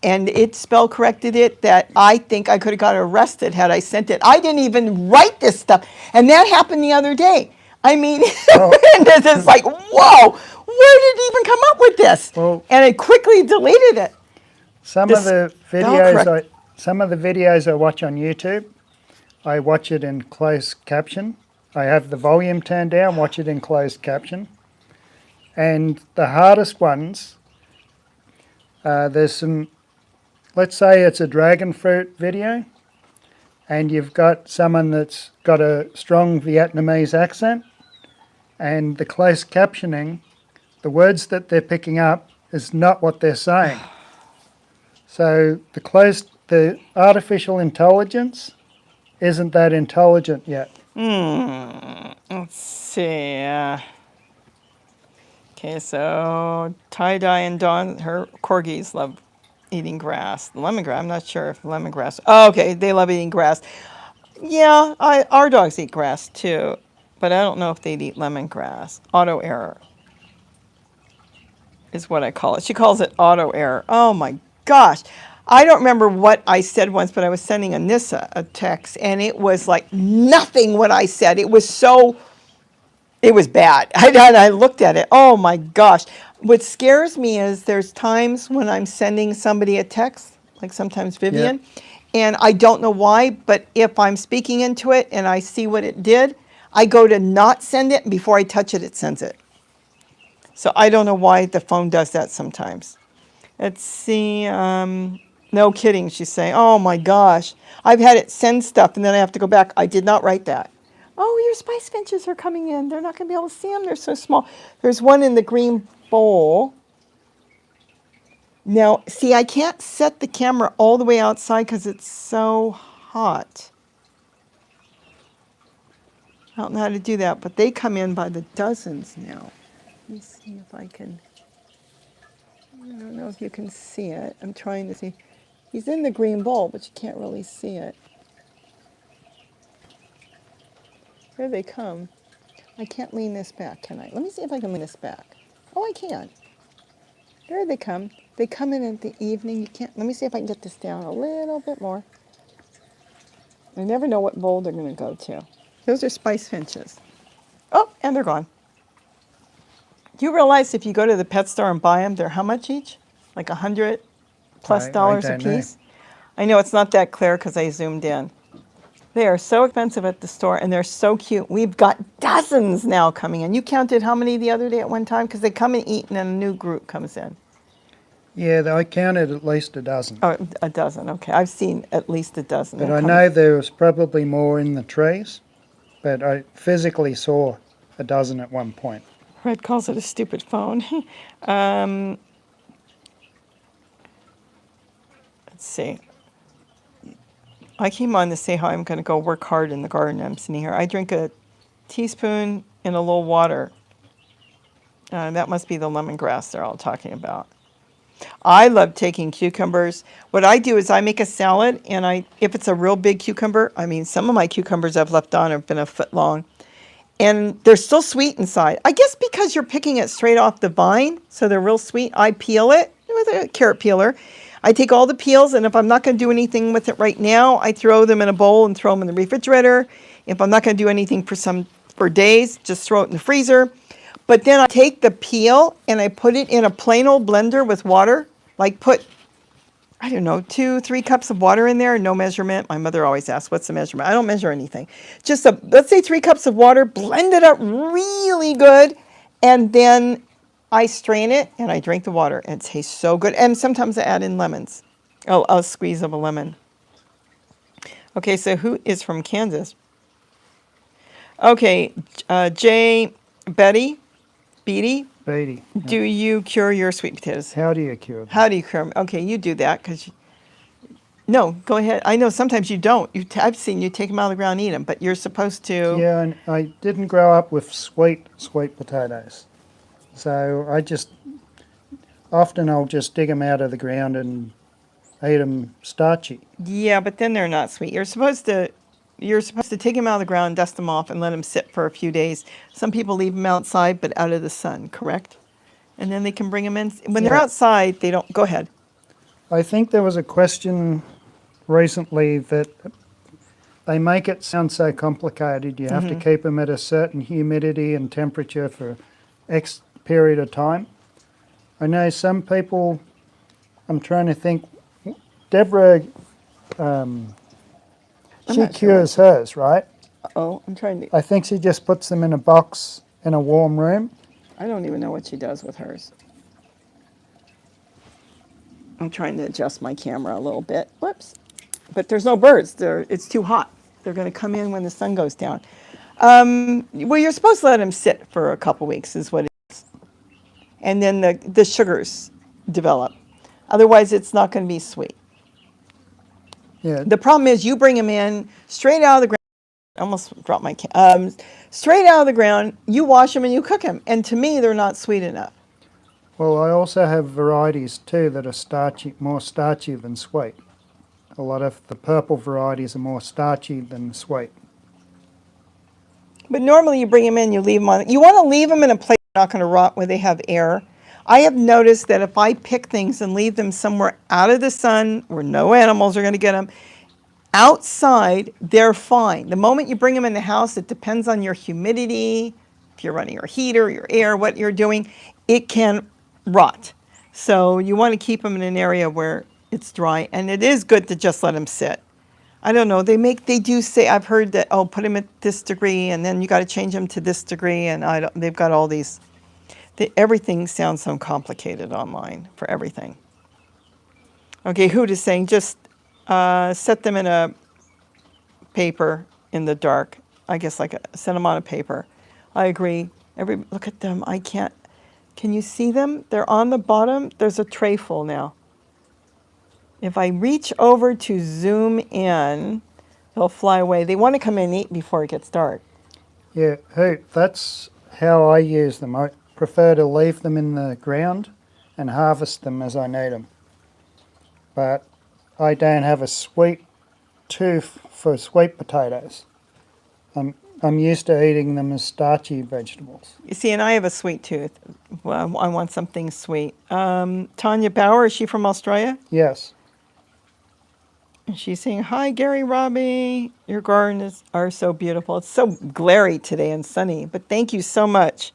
Speaker 1: it spell corrected it that I think I could have got arrested had I sent it. I didn't even write this stuff, and that happened the other day. I mean,
Speaker 2: Well,
Speaker 1: it's like, whoa, where did it even come up with this?
Speaker 2: well,
Speaker 1: And I quickly deleted it.
Speaker 2: some
Speaker 1: The
Speaker 2: of the
Speaker 1: spell
Speaker 2: videos
Speaker 1: correct.
Speaker 2: some of the videos I watch on YouTube, I watch it in closed caption. I have the volume turned down, watch it in closed caption. And the hardest ones, there's some, let's say it's a dragon fruit video, and you've got someone that's got a strong Vietnamese accent, and the closed captioning, the words that they're picking up is not what they're saying. So the artificial intelligence isn't that intelligent yet.
Speaker 1: Let's see. Okay, so tie-dye and Dawn, her corgis love eating grass. Lemongrass, I'm not sure if lemongrass. Oh, okay, they love eating grass. Yeah, our dogs eat grass too, but I don't know if they'd eat lemongrass. Auto error is what I call it. She calls it auto error. Oh my gosh. I don't remember what I said once, but I was sending Anissa a text, and it was like nothing what I said. It was bad. I looked at it. Oh my gosh. What scares me is there's times when I'm sending somebody a text, like sometimes Vivian, and I don't know why, but if I'm speaking into it and I see what it did, I go to not send it, and before I touch it, it sends it. So I don't know why the phone does that sometimes. Let's see. No kidding, she's saying. Oh my gosh. I've had it send stuff and then I have to go back. I did not write that. Oh, your spice finches are coming in. They're not going to be able to see them. They're so small. There's one in the green bowl. Now, see, I can't set the camera all the way outside because it's so hot. I don't know how to do that, but they come in by the dozens now. Let me see if I can. I don't know if you can see it. I'm trying to see. He's in the green bowl, but you can't really see it. Here they come. I can't lean this back, can I? Let me see if I can lean this back. Oh, I can. There they come. They come in the evening. You can't. Let me see if I can get this down a little bit more. I never know what bowl they're going to go to. Those are spice finches. Oh, and they're gone. Do you realize if you go to the pet store and buy them, they're how much each? Like $100+
Speaker 2: I
Speaker 1: dollars a
Speaker 2: don't know.
Speaker 1: piece? I know it's not that clear because I zoomed in. They are so expensive at the store, and they're so cute. We've got dozens now coming in. You counted how many the other day at one time? Because they come and eat, and then a new group comes in.
Speaker 2: Yeah, I counted at least a dozen.
Speaker 1: Oh, a dozen. Okay, I've seen at least a dozen.
Speaker 2: But
Speaker 1: They're
Speaker 2: I
Speaker 1: coming.
Speaker 2: know there was probably more in the trees, but I physically saw a dozen at one point.
Speaker 1: Red calls it a stupid phone. Let's see. I came on to say how I'm going to go work hard in the garden. I'm sitting here. I drink a teaspoon in a little water. That must be the lemongrass they're all talking about. I love taking cucumbers. What I do is I make a salad, and if it's a real big cucumber, I mean, some of my cucumbers I've left on have been a foot long, and they're still sweet inside. I guess because you're picking it straight off the vine, so they're real sweet. I peel it with a carrot peeler. I take all the peels, and if I'm not going to do anything with it right now, I throw them in a bowl and throw them in the refrigerator. If I'm not going to do anything for days, just throw it in the freezer. But then I take the peel and I put it in a plain old blender with water. Like put, I don't know, 2-3 cups of water in there, no measurement. My mother always asks, what's the measurement? I don't measure anything. Just, let's say 3 cups of water, blend it up really good, and then I strain it and I drink the water. It tastes so good. And sometimes I add in lemons. A squeeze of a lemon. Okay, so who is from Kansas? Okay, Beatty,
Speaker 2: Beatty.
Speaker 1: do you cure your sweet potatoes?
Speaker 2: How do you cure them?
Speaker 1: How do you cure them? Okay, you do that because No, go ahead. I know sometimes you don't. I've seen you take them out of the ground and eat them, but you're supposed to.
Speaker 2: Yeah, and I didn't grow up with sweet potatoes. So I just, often I'll just dig them out of the ground and eat them starchy.
Speaker 1: Yeah, but then they're not sweet. You're supposed to take them out of the ground, dust them off, and let them sit for a few days. Some people leave them outside, but out of the sun, correct? And then they can bring them in. When they're
Speaker 2: Yeah,
Speaker 1: outside, they don't. Go ahead.
Speaker 2: I think there was a question recently that they make it sound so complicated. You have to keep them at a certain humidity and temperature for X period of time. I know some people, I'm trying to think, Deborah,
Speaker 1: I'm
Speaker 2: she
Speaker 1: not sure.
Speaker 2: cures hers, right?
Speaker 1: Oh, I'm trying to.
Speaker 2: I think she just puts them in a box in a warm room.
Speaker 1: I don't even know what she does with hers. I'm trying to adjust my camera a little bit. Whoops. But there's no birds. It's too hot. They're going to come in when the sun goes down. Well, you're supposed to let them sit for a couple weeks, is what it is. And then the sugars develop. Otherwise, it's not going to be sweet.
Speaker 2: Yeah,
Speaker 1: The problem is you bring them in straight out of the ground. I almost dropped my straight out of the ground. You wash them and you cook them. And to me, they're not sweet enough.
Speaker 2: well, I also have varieties too that are starchy, more starchy than sweet. A lot of the purple varieties are more starchy than sweet.
Speaker 1: But normally you bring them in, you leave them on. You want to leave them in a place they're not going to rot where they have air. I have noticed that if I pick things and leave them somewhere out of the sun where no animals are going to get them, outside they're fine. The moment you bring them in the house, it depends on your humidity, if you're running your heater, your air, what you're doing, it can rot. So you want to keep them in an area where it's dry, and it is good to just let them sit. I don't know. They do say, I've heard that, oh, put them at this degree and then you got to change them to this degree. And they've got all these, everything sounds so complicated online for everything. Okay, Hoot is saying just set them in a paper in the dark. I guess set them on a paper. I agree. Look at them. I can't, can you see them? They're on the bottom. There's a tray full now. If I reach over to zoom in, they'll fly away. They want to come in and eat before it gets dark.
Speaker 2: Yeah, that's how I use them. I prefer to leave them in the ground and harvest them as I need them. But I don't have a sweet tooth for sweet potatoes. I'm used to eating them as starchy vegetables.
Speaker 1: You see, and I have a sweet tooth. Well, I want something sweet. Tanya Bauer, is she from Australia?
Speaker 2: Yes.
Speaker 1: And she's saying, hi, Gary Robbie. Your gardens are so beautiful. It's so glary today and sunny, but thank you so much.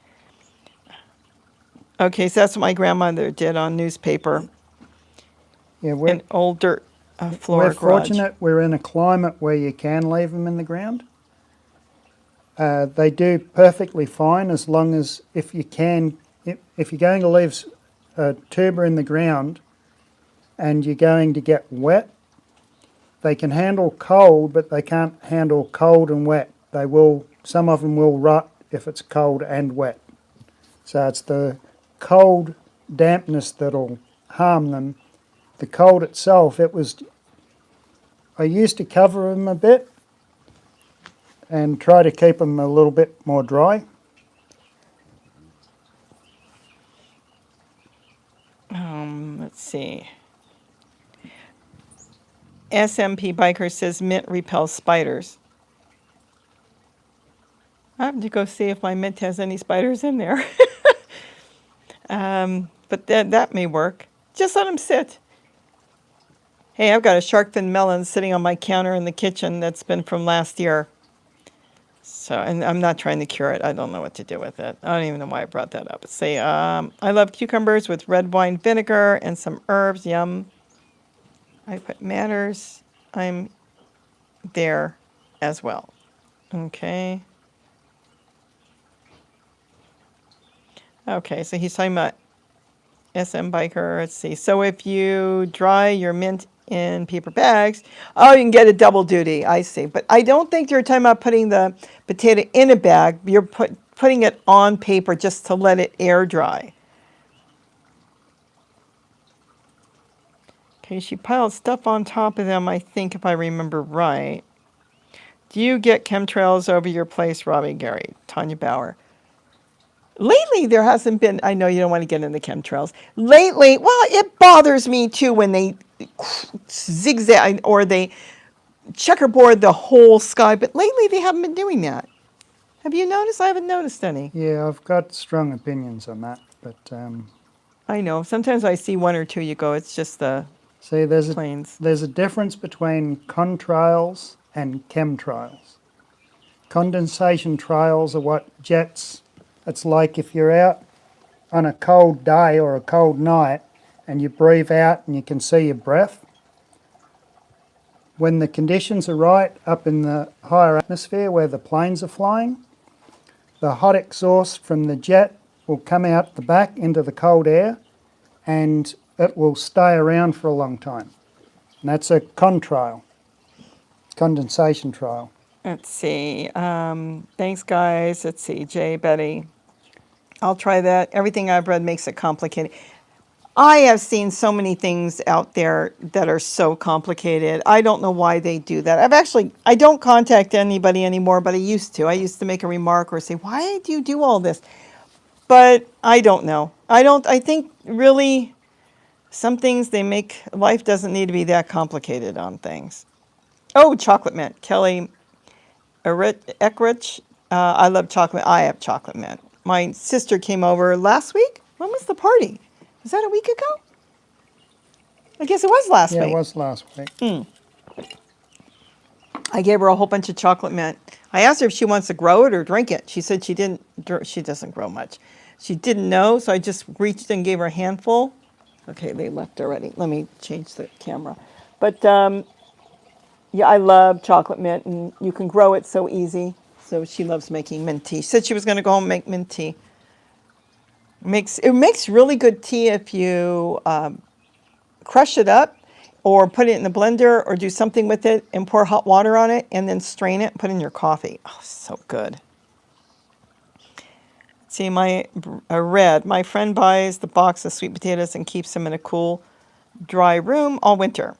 Speaker 1: Okay, so that's what my grandmother did on newspaper.
Speaker 2: Yeah,
Speaker 1: An old dirt floor
Speaker 2: we're
Speaker 1: garage.
Speaker 2: fortunate we're in a climate where you can leave them in the ground. They do perfectly fine as long as if you're going to leave a tuber in the ground and you're going to get wet, they can handle cold, but they can't handle cold and wet. Some of them will rot if it's cold and wet. So it's the cold dampness that'll harm them. The cold itself, I used to cover them a bit and try to keep them a little bit more dry.
Speaker 1: Let's see. SMP Biker says mint repels spiders. I have to go see if my mint has any spiders in there. But that may work. Just let them sit. Hey, I've got a shark fin melon sitting on my counter in the kitchen that's been from last year. So, and I'm not trying to cure it. I don't know what to do with it. I don't even know why I brought that up. Say, I love cucumbers with red wine vinegar and some herbs. Yum. I put matters. I'm there as well. Okay. Okay, so he's talking about SM Biker. Let's see. So if you dry your mint in paper bags, oh, you can get a double duty. I see. But I don't think you're talking about putting the potato in a bag. You're putting it on paper just to let it air dry. Okay, Okay, she piled stuff on top of them, I think, if I remember right. Do you get chemtrails over your place, Robbie Gary? Tanya Bauer. Lately, there hasn't been, I know you don't want to get into chemtrails. Lately, well, it bothers me too when they zigzag or they checkerboard the whole sky, but lately they haven't been doing that. Have you noticed? I haven't noticed any.
Speaker 2: Yeah, I've got strong opinions on that, but
Speaker 1: I know. Sometimes I see one or two, you go, it's just the
Speaker 2: see,
Speaker 1: planes.
Speaker 2: there's a difference between contrails and chemtrails. Condensation trails are what jets. It's like if you're out on a cold day or a cold night and you breathe out and you can see your breath. When the conditions are right up in the higher atmosphere where the planes are flying, the hot exhaust from the jet will come out the back into the cold air and it will stay around for a long time. And that's a contrail, condensation trail.
Speaker 1: Let's see. Thanks, guys. Let's see. Jay, Betty. I'll try that. Everything I've read makes it complicated. I have seen so many things out there that are so complicated. I don't know why they do that. I don't contact anybody anymore, but I used to. I used to make a remark or say, why do you do all this? But I don't know. I think really some things life doesn't need to be that complicated on things. Oh, chocolate mint. Kelly Eckrich. I love chocolate. I have chocolate mint. My sister came over last week. When was the party? Was that a week ago? I guess it was last week.
Speaker 2: Yeah, it was last week.
Speaker 1: I gave her a whole bunch of chocolate mint. I asked her if she wants to grow it or drink it. She said she doesn't grow much. She didn't know, so I just reached and gave her a handful. Okay, they left already. Let me change the camera. But yeah, I love chocolate mint, and you can grow it so easy. So she loves making mint tea. She said she was going to go home and make mint tea. It makes really good tea if you crush it up or put it in the blender or do something with it and pour hot water on it and then strain it and put it in your coffee. Oh, so good. See, my friend buys the box of sweet potatoes and keeps them in a cool, dry room all winter.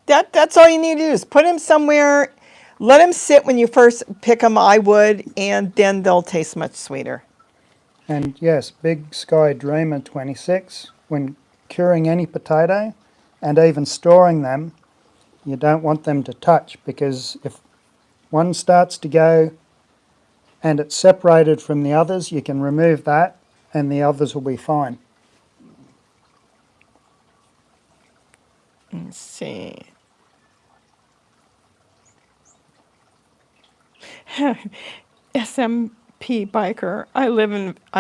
Speaker 1: That's all you need to do is put them somewhere, let them sit when you first pick them, I would, and then they'll taste much sweeter.
Speaker 2: And yes, Big Sky Dreamer 26, when curing any potato and even storing them, you don't want them to touch, because if one starts to go and it's separated from the others, you can remove that and the others will be fine.
Speaker 1: Let's see. SMP biker. I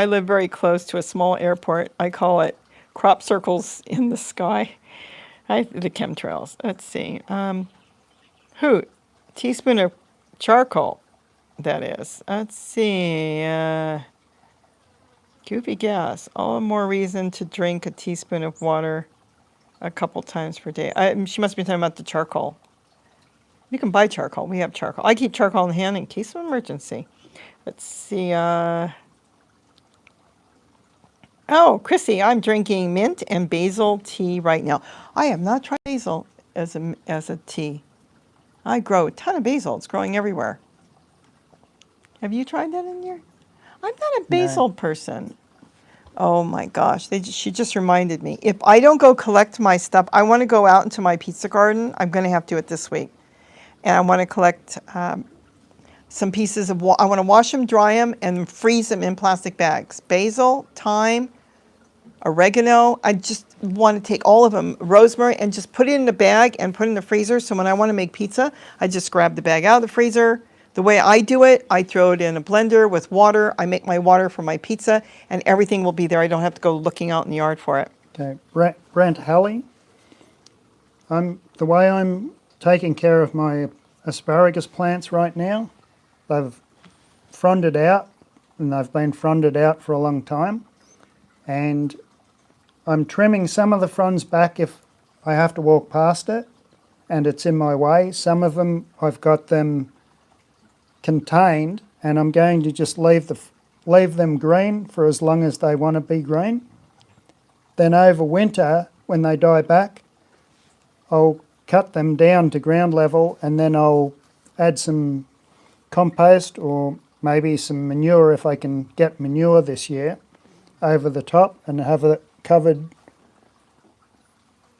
Speaker 1: live very close to a small airport. I call it crop circles in the sky. The chemtrails. Let's see. Hoot. Teaspoon of charcoal. That is. Let's see. Goofy gas. All the more reason to drink a teaspoon of water a couple times per day. She must be talking about the charcoal. You can buy charcoal. We have charcoal. I keep charcoal in hand in case of emergency. Let's see. Oh, Chrissy, I'm drinking mint and basil tea right now. I have not tried basil as a tea. I grow a ton of basil. It's growing everywhere. Have you tried that in your? I'm not a basil person. Oh my gosh, she just reminded me. If I don't go collect my stuff, I want to go out into my pizza garden. I'm going to have to do it this week. And I want to collect some pieces of, I want to wash them, dry them, and freeze them in plastic bags. Basil, thyme, oregano. I just want to take all of them, rosemary, and just put it in a bag and put it in the freezer. So when I want to make pizza, I just grab the bag out of the freezer. The way I do it, I throw it in a blender with water. I make my water for my pizza, and everything will be there. I don't have to go looking out in the yard for it.
Speaker 2: Okay, Brent Halley. The way I'm taking care of my asparagus plants right now, they've fronded out, and they've been fronded out for a long time. And I'm trimming some of the fronds back if I have to walk past it and it's in my way. Some of them, I've got them contained, and I'm going to just leave them green for as long as they want to be green. Then over winter, when they die back, I'll cut them down to ground level, and then I'll add some compost or maybe some manure if I can get manure this year over the top and have it covered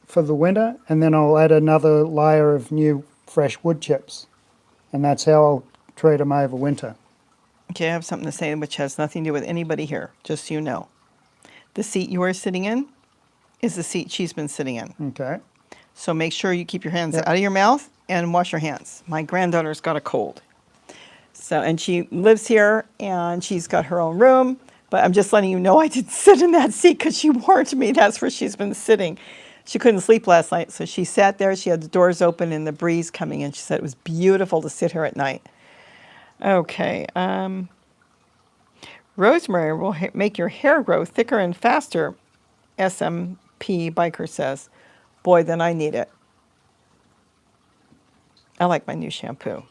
Speaker 2: for the winter, and then I'll add another layer of new fresh wood chips, and that's how I'll treat them over winter.
Speaker 1: Okay, I have something to say which has nothing to do with anybody here, just so you know. The seat you are sitting in is the seat she's been sitting in.
Speaker 2: Okay.
Speaker 1: So make sure you keep your hands
Speaker 2: Yep.
Speaker 1: out of your mouth and wash your hands. My granddaughter's got a cold. So, and she lives here and she's got her own room, but I'm just letting you know I didn't sit in that seat because she warned me that's where she's been sitting. She couldn't sleep last night, so she sat there. She had the doors open and the breeze coming in. She said it was beautiful to sit here at night. Okay. Rosemary will make your hair grow thicker and faster, SMP Biker says. Boy, then I need it. I like my new shampoo.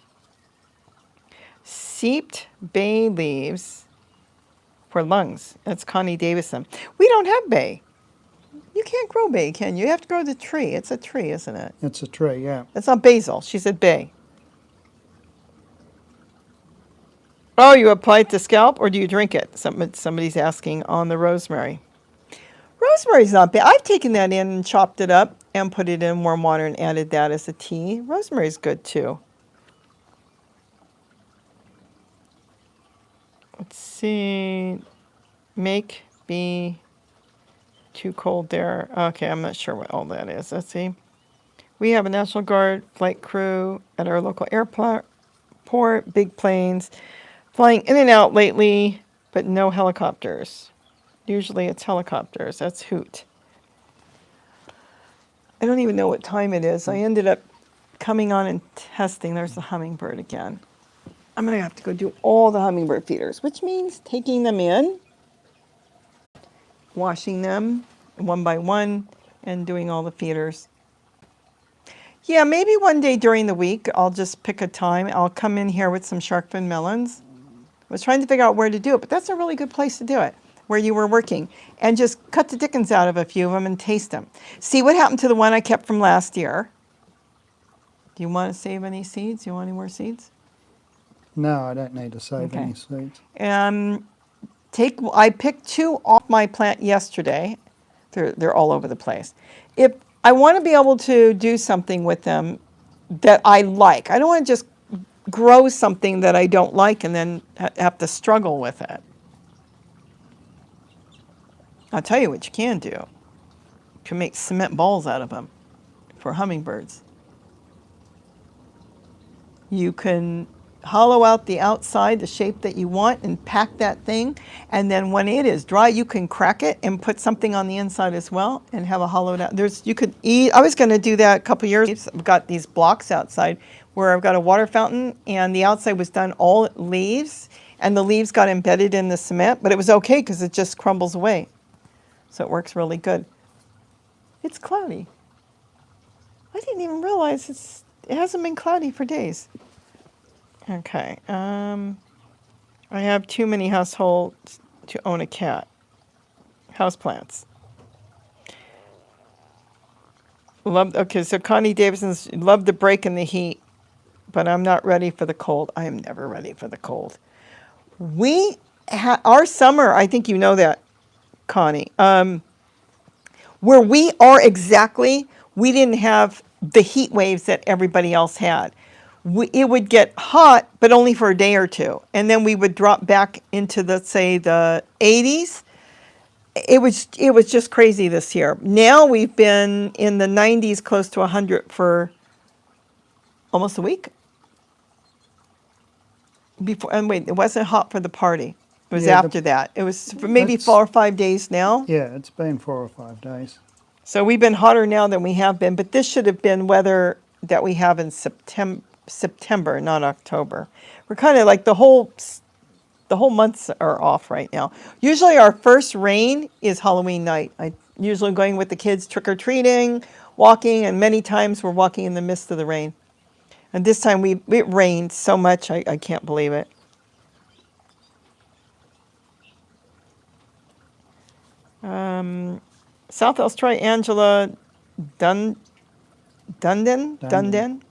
Speaker 1: Seeped bay leaves for lungs. That's Connie Davison. We don't have bay. You can't grow bay, can you? You have to grow the tree. It's a tree, isn't it?
Speaker 2: It's a tree, yeah.
Speaker 1: It's not basil. She said bay. Oh, you apply it to scalp or do you drink it? Somebody's asking on the rosemary. Rosemary's not bad. I've taken that in and chopped it up and put it in warm water and added that as a tea. Rosemary's good too. Let's see. Make be too cold there. Okay, I'm not sure what all that is. Let's see. We have a National Guard flight crew at our local airport, big planes, flying in and out lately, but no helicopters. Usually it's helicopters. That's hoot. I don't even know what time it is. I ended up coming on and testing. There's the hummingbird again. I'm going to have to go do all the hummingbird feeders, which means taking them in, washing them one by one, and doing all the feeders. Yeah, maybe one day during the week, I'll just pick a time. I'll come in here with some shark fin melons. I was trying to figure out where to do it, but that's a really good place to do it, where you were working. And just cut the dickens out of a few of them and taste them. See what happened to the one I kept from last year. Do you want to save any seeds? You want any more seeds?
Speaker 2: No, I don't need to save any seeds.
Speaker 1: I picked 2 off my plant yesterday. They're all over the place. If I want to be able to do something with them that I like, I don't want to just grow something that I don't like and then have to struggle with it. I'll tell you what you can do. You can make cement balls out of them for hummingbirds. You can hollow out the outside, the shape that you want, and pack that thing. And then when it is dry, you can crack it and put something on the inside as well and have a hollowed out. I was going to do that a couple years. I've got these blocks outside where I've got a water fountain and the outside was done all leaves and the leaves got embedded in the cement, but it was okay because it just crumbles away. So it works really good. It's cloudy. I didn't even realize it hasn't been cloudy for days. Okay. I have too many households to own a cat. Houseplants. So Connie Davison's love the break in the heat, but I'm not ready for the cold. I am never ready for the cold. Our summer, I think you know that, Connie, where we are exactly, we didn't have the heat waves that everybody else had. It would get hot, but only for a day or two. And then we would drop back into the 80s. It was just crazy this year. Now we've been in the 90s, close to 100 for almost a week. It wasn't hot for the party. It was after that. It was for maybe 4 or 5 days now.
Speaker 2: Yeah, it's been 4 or 5 days.
Speaker 1: So we've been hotter now than we have been, but this should have been weather that we have in September, not October. We're kind of like the whole months are off right now. Usually our first rain is Halloween night. I usually going with the kids trick-or-treating, walking, and many times we're walking in the midst of the rain. And this time it rained so much, I can't believe it. South Australia, Angela Dundon?
Speaker 2: Dundon.
Speaker 1: Dundon?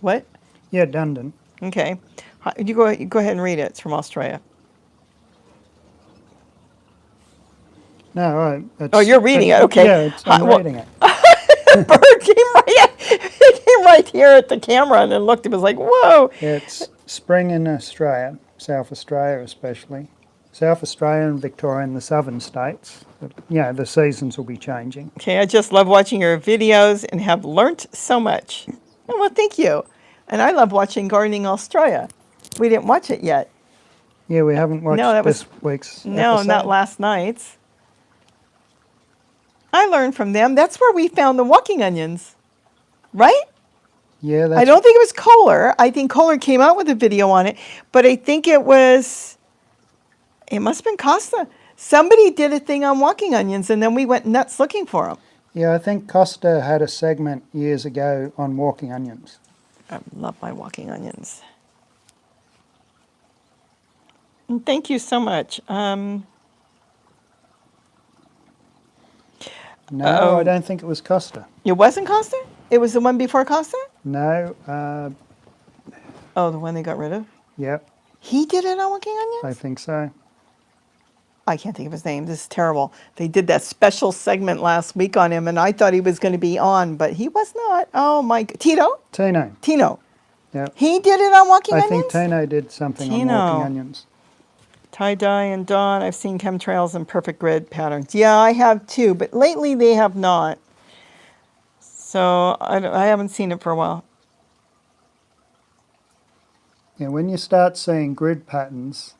Speaker 1: What?
Speaker 2: Yeah, Dundon.
Speaker 1: Okay. You go ahead and read it. It's from Australia.
Speaker 2: No,
Speaker 1: Oh, you're reading it. Okay.
Speaker 2: Yeah, I'm
Speaker 1: Well,
Speaker 2: reading it.
Speaker 1: bird came right here at the camera and then looked. It was like, whoa.
Speaker 2: Yeah, it's spring in Australia, South Australia especially. South Australia and Victoria and the southern states. But, yeah, the seasons will be changing.
Speaker 1: Okay, I just love watching your videos and have learnt so much. Oh, well, thank you. And I love watching Gardening Australia. We didn't watch it yet.
Speaker 2: Yeah, we haven't watched
Speaker 1: No, that was
Speaker 2: this week's
Speaker 1: no,
Speaker 2: episode.
Speaker 1: not last night's. I learned from them. That's where we found the walking onions, right?
Speaker 2: Yeah,
Speaker 1: I don't think it was Kohler. I think Kohler came out with a video on it, but I think it must have been Costa. Somebody did a thing on walking onions, and then we went nuts looking for them.
Speaker 2: Yeah, I think Costa had a segment years ago on walking onions.
Speaker 1: I love my walking onions. And thank you so much.
Speaker 2: No, I don't think it was Costa.
Speaker 1: It wasn't Costa? It was the one before Costa?
Speaker 2: No,
Speaker 1: Oh, the one they got rid of?
Speaker 2: yep,
Speaker 1: He did it on walking onions?
Speaker 2: I think so.
Speaker 1: I can't think of his name. This is terrible. They did that special segment last week on him, and I thought he was going to be on, but he was not. Oh, my. Tito?
Speaker 2: Tino, yep.
Speaker 1: He did it on walking
Speaker 2: I
Speaker 1: onions?
Speaker 2: think Tino did something on
Speaker 1: Tino.
Speaker 2: walking onions.
Speaker 1: Tie-dye and Dawn. I've seen chemtrails and perfect grid patterns. Yeah, I have too, but lately they have not. So I haven't seen it for a while.
Speaker 2: Yeah, when you start seeing grid patterns,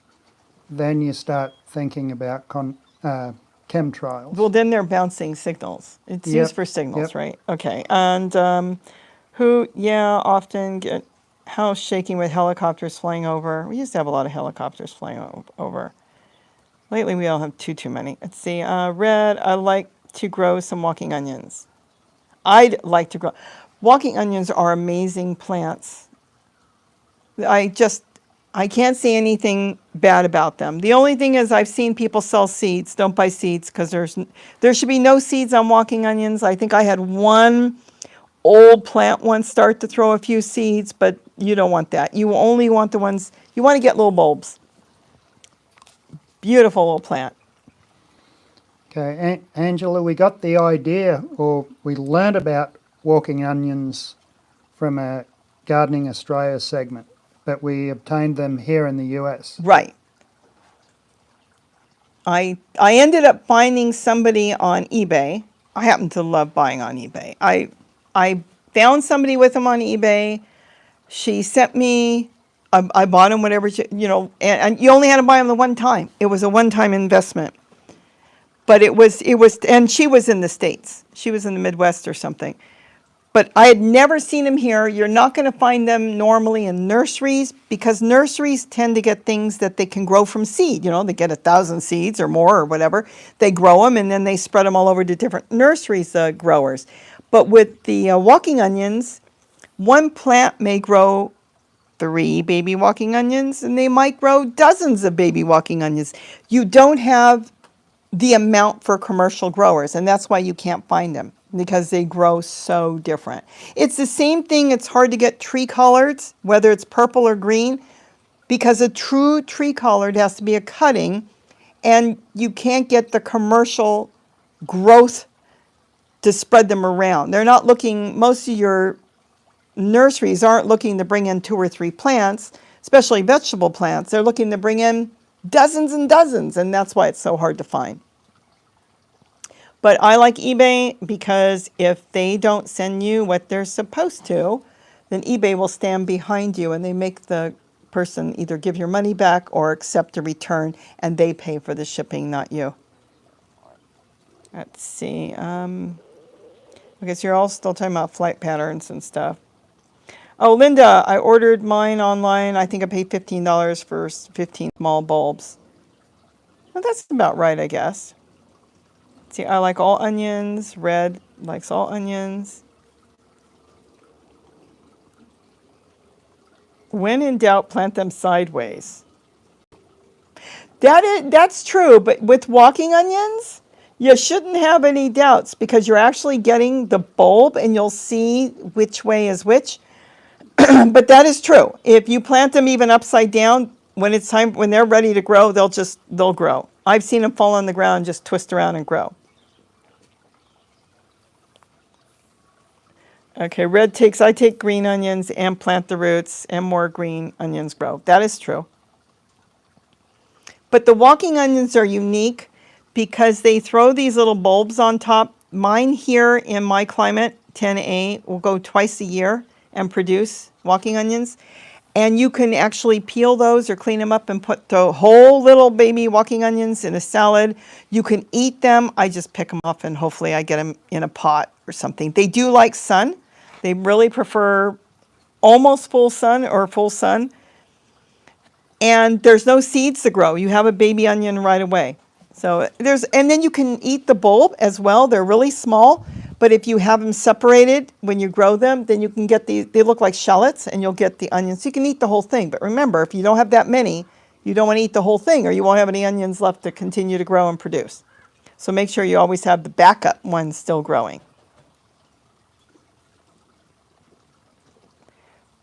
Speaker 2: then you start thinking about chemtrails.
Speaker 1: Well, then they're bouncing signals. It's
Speaker 2: Yep,
Speaker 1: used for signals,
Speaker 2: yep.
Speaker 1: right? Okay. And often get house shaking with helicopters flying over. We used to have a lot of helicopters flying over. Lately, we don't have too many. Let's see. Red, I like to grow some walking onions. I'd like to grow. Walking onions are amazing plants. I can't see anything bad about them. The only thing is I've seen people sell seeds. Don't buy seeds because there should be no seeds on walking onions. I think I had one old plant once start to throw a few seeds, but you don't want that. You only want the ones, you want to get little bulbs. Beautiful little plant.
Speaker 2: Okay, Angela, we got the idea, or we learned about walking onions from a Gardening Australia segment, but we obtained them here in the US.
Speaker 1: Right. I ended up finding somebody on eBay. I happen to love buying on eBay. I found somebody with them on eBay. She sent me, I bought them whatever, and you only had to buy them the one time. It was a one-time investment. But it was, and she was in the States. She was in the Midwest or something. But I had never seen them here. You're not going to find them normally in nurseries because nurseries tend to get things that they can grow from seed. They get 1,000 seeds or more or whatever. They grow them and then they spread them all over to different nurseries, growers. But with the walking onions, one plant may grow 3 baby walking onions and they might grow dozens of baby walking onions. You don't have the amount for commercial growers, and that's why you can't find them, because they grow so different. It's the same thing, it's hard to get tree collards, whether it's purple or green, because a true tree collard has to be a cutting, and you can't get the commercial growth to spread them around. They're not looking, most of your nurseries aren't looking to bring in 2 or 3 plants, especially vegetable plants. They're looking to bring in dozens and dozens, and that's why it's so hard to find. But I like eBay because if they don't send you what they're supposed to, then eBay will stand behind you and they make the person either give your money back or accept a return, and they pay for the shipping, not you. Let's see. I guess you're all still talking about flight patterns and stuff. Oh, Linda, I ordered mine online. I think I paid $15 for 15 small bulbs. Well, that's about right, I guess. See, I like all onions. Red likes all onions. When in doubt, plant them sideways. That's true, but with walking onions, You shouldn't have any doubts because you're actually getting the bulb and you'll see which way is which. But that is true. If you plant them even upside down, when it's time, when they're ready to grow, they'll grow. I've seen them fall on the ground and just twist around and grow. Okay, I take green onions and plant the roots and more green onions grow. That is true. But the walking onions are unique because they throw these little bulbs on top. Mine here in my climate, 10A, will go twice a year and produce walking onions. And you can actually peel those or clean them up and put the whole little baby walking onions in a salad. You can eat them. I just pick them off and hopefully I get them in a pot or something. They do like sun. They really prefer almost full sun or full sun. And there's no seeds to grow. You have a baby onion right away. So and then you can eat the bulb as well. They're really small, but if you have them separated when you grow them, then you can get these, they look like shallots and you'll get the onions. You can eat the whole thing, but remember, if you don't have that many, you don't want to eat the whole thing or you won't have any onions left to continue to grow and produce. So make sure you always have the backup ones still growing.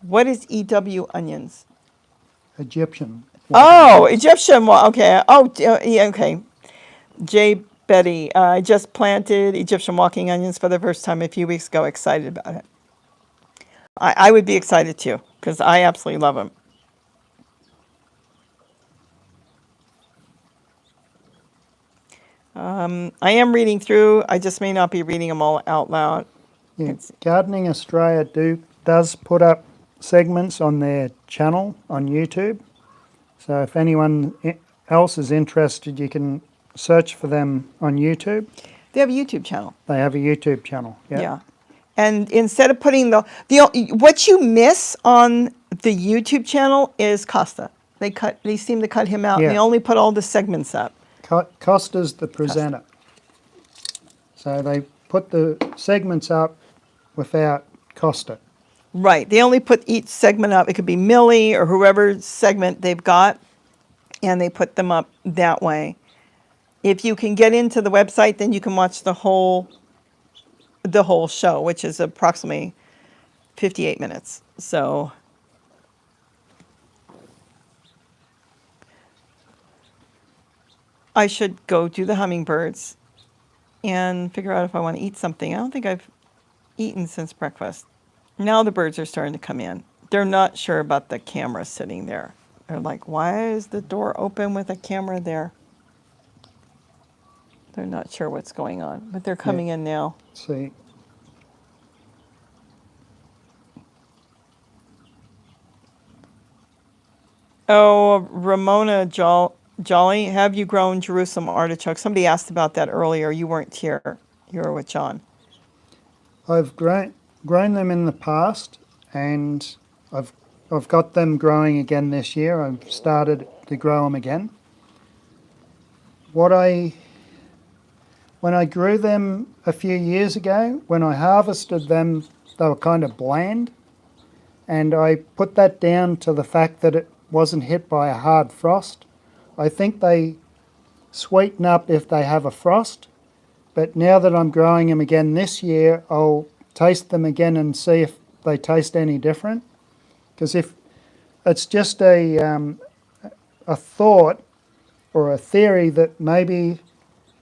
Speaker 1: What is EW onions?
Speaker 2: Egyptian.
Speaker 1: Oh, Egyptian. Okay. Oh, yeah, okay. J. Betty, I just planted Egyptian walking onions for the first time a few weeks ago. Excited about it. I would be excited too, because I absolutely love them. I am reading through. I just may not be reading them all out loud.
Speaker 2: Yeah, Gardening Australia does put up segments on their channel on YouTube. So if anyone else is interested, you can search for them on YouTube.
Speaker 1: They have a YouTube channel.
Speaker 2: They have a YouTube channel.
Speaker 1: Yeah. And instead of putting what you miss on the YouTube channel is Costa. They seem to cut him out.
Speaker 2: Yeah.
Speaker 1: And they only put all the segments up.
Speaker 2: Costa's the presenter. So they put the segments up without Costa.
Speaker 1: Right. They only put each segment up. It could be Millie or whoever segment they've got, and they put them up that way. If you can get into the website, then you can watch the whole show, which is approximately 58 minutes. So I should go do the hummingbirds and figure out if I want to eat something. I don't think I've eaten since breakfast. Now the birds are starting to come in. They're not sure about the camera sitting there. They're like, why is the door open with a camera there? They're not sure what's going on, but they're coming in now.
Speaker 2: See.
Speaker 1: Oh, Ramona Jolly, have you grown Jerusalem artichokes? Somebody asked about that earlier. You weren't here. You were with John.
Speaker 2: I've grown them in the past, and I've got them growing again this year. I've started to grow them again. When I grew them a few years ago, when I harvested them, they were kind of bland, and I put that down to the fact that it wasn't hit by a hard frost. I think they sweeten up if they have a frost, but now that I'm growing them again this year, I'll taste them again and see if they taste any different. Because if it's just a thought or a theory that maybe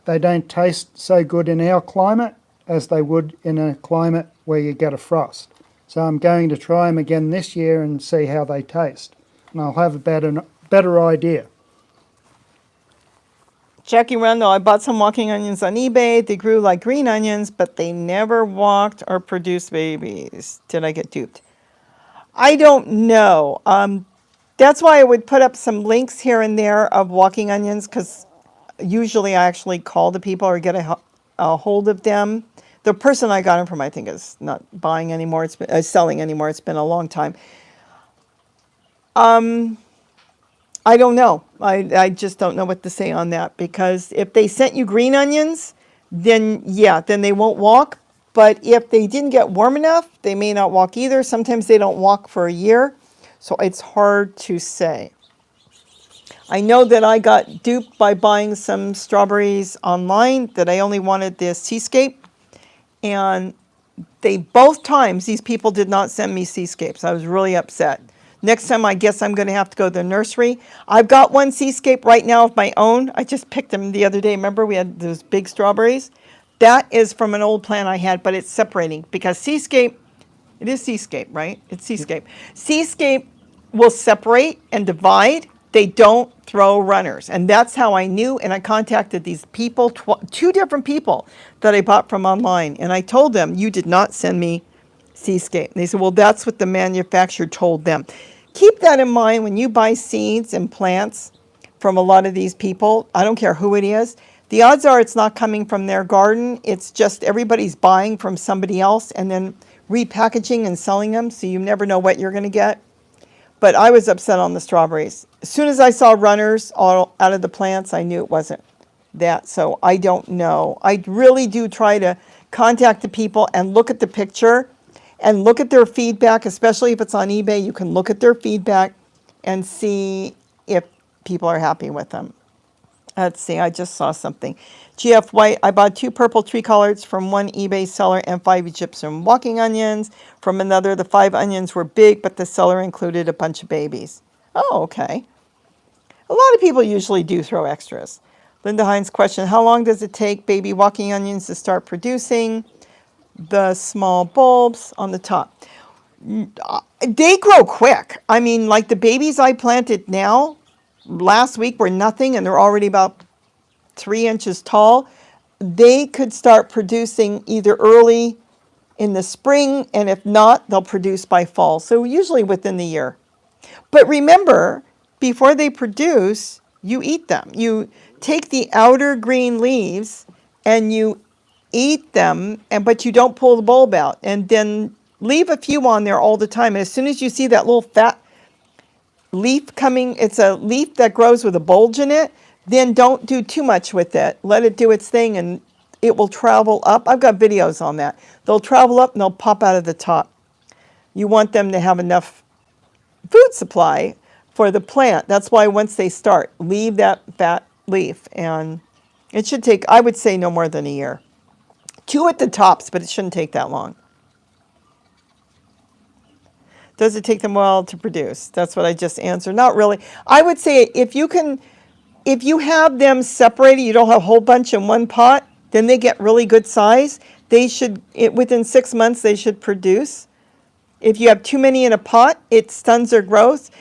Speaker 2: they don't taste so good in our climate as they would in a climate where you get a frost. So I'm going to try them again this year and see how they taste. And I'll have a better idea.
Speaker 1: Jackie Rundle, I bought some walking onions on eBay. They grew like green onions, but they never walked or produced babies. Did I get duped? I don't know. That's why I would put up some links here and there of walking onions, because usually I actually call the people or get a hold of them. The person I got them from, I think, is not buying anymore. It's been, selling anymore. It's been a long time. I don't know. I just don't know what to say on that, because if they sent you green onions, then yeah, then they won't walk. But if they didn't get warm enough, they may not walk either. Sometimes they don't walk for a year. So it's hard to say. I know that I got duped by buying some strawberries online that I only wanted the seascape, and they both times these people did not send me seascapes. I was really upset. Next time I guess I'm going to have to go to the nursery. I've got one seascape right now of my own. I just picked them the other day. Remember we had those big strawberries? That is from an old plant I had, but it's separating because seascape, it is seascape, right? It's seascape. Seascape will separate and divide. They don't throw runners. And that's how I knew. And I contacted these people, two different people that I bought from online. And I told them, you did not send me seascape. And they said, well, that's what the manufacturer told them. Keep that in mind when you buy seeds and plants from a lot of these people. I don't care who it is. The odds are it's not coming from their garden. It's just everybody's buying from somebody else and then repackaging and selling them. So you never know what you're going to get. But I was upset on the strawberries. As soon as I saw runners all out of the plants, I knew it wasn't that. So I don't know. I really do try to contact the people and look at the picture and look at their feedback, especially if it's on eBay. You can look at their feedback and see if people are happy with them. Let's see, I just saw something. GF White, I bought 2 purple tree collards from one eBay seller and 5 Egyptian walking onions from another. The 5 onions were big, but the seller included a bunch of babies. Oh, okay. A lot of people usually do throw extras. Linda Hines question, how long does it take baby walking onions to start producing the small bulbs on the top? They grow quick. I mean, like the babies I planted now, last week were nothing, and they're already about 3 inches tall. They could start producing either early in the spring, and if not, they'll produce by fall. So usually within the year. But remember, before they produce, you eat them. You take the outer green leaves and you eat them, but you don't pull the bulb out. And then leave a few on there all the time. And as soon as you see that little fat leaf coming, it's a leaf that grows with a bulge in it, then don't do too much with it. Let it do its thing and it will travel up. I've got videos on that. They'll travel up and they'll pop out of the top. You want them to have enough food supply for the plant. That's why once they start, leave that fat leaf, and it should take, I would say, no more than a year. 2 at the tops, but it shouldn't take that long. Does it take them a while to produce? That's what I just answered. Not really. I would say if you have them separated, you don't have a whole bunch in one pot, then they get really good size. They should, within 6 months, they should produce. If you have too many in a pot, it stuns their growth.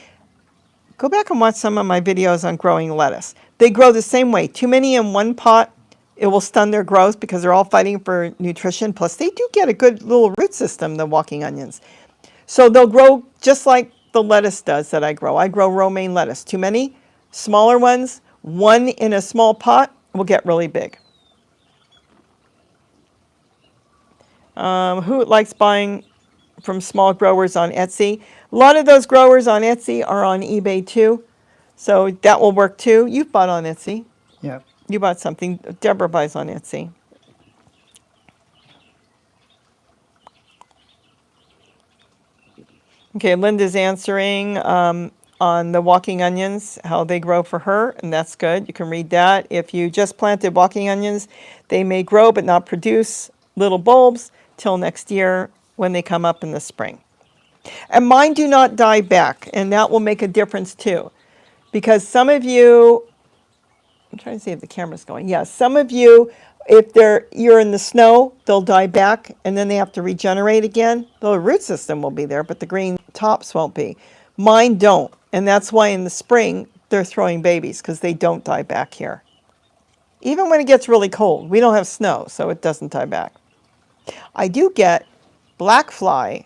Speaker 1: Go back and watch some of my videos on growing lettuce. They grow the same way. Too many in one pot, it will stun their growth because they're all fighting for nutrition. Plus, they do get a good little root system, the walking onions. So they'll grow just like the lettuce does that I grow. I grow romaine lettuce. Too many smaller ones, one in a small pot will get really big. Who likes buying from small growers on Etsy? A lot of those growers on Etsy are on eBay too. So that will work too. You've bought on Etsy.
Speaker 2: Yeah.
Speaker 1: You bought something. Deborah buys on Etsy. Okay, Linda's answering on the walking onions, how they grow for her, and that's good. You can read that. If you just planted walking onions, they may grow but not produce little bulbs till next year when they come up in the spring. And mine do not die back, and that will make a difference too. Because some of you, I'm trying to see if the camera's going. Yeah, some of you, if you're in the snow, they'll die back, and then they have to regenerate again. The root system will be there, but the green tops won't be. Mine don't, and that's why in the spring they're throwing babies, because they don't die back here. Even when it gets really cold, we don't have snow, so it doesn't die back. I do get black fly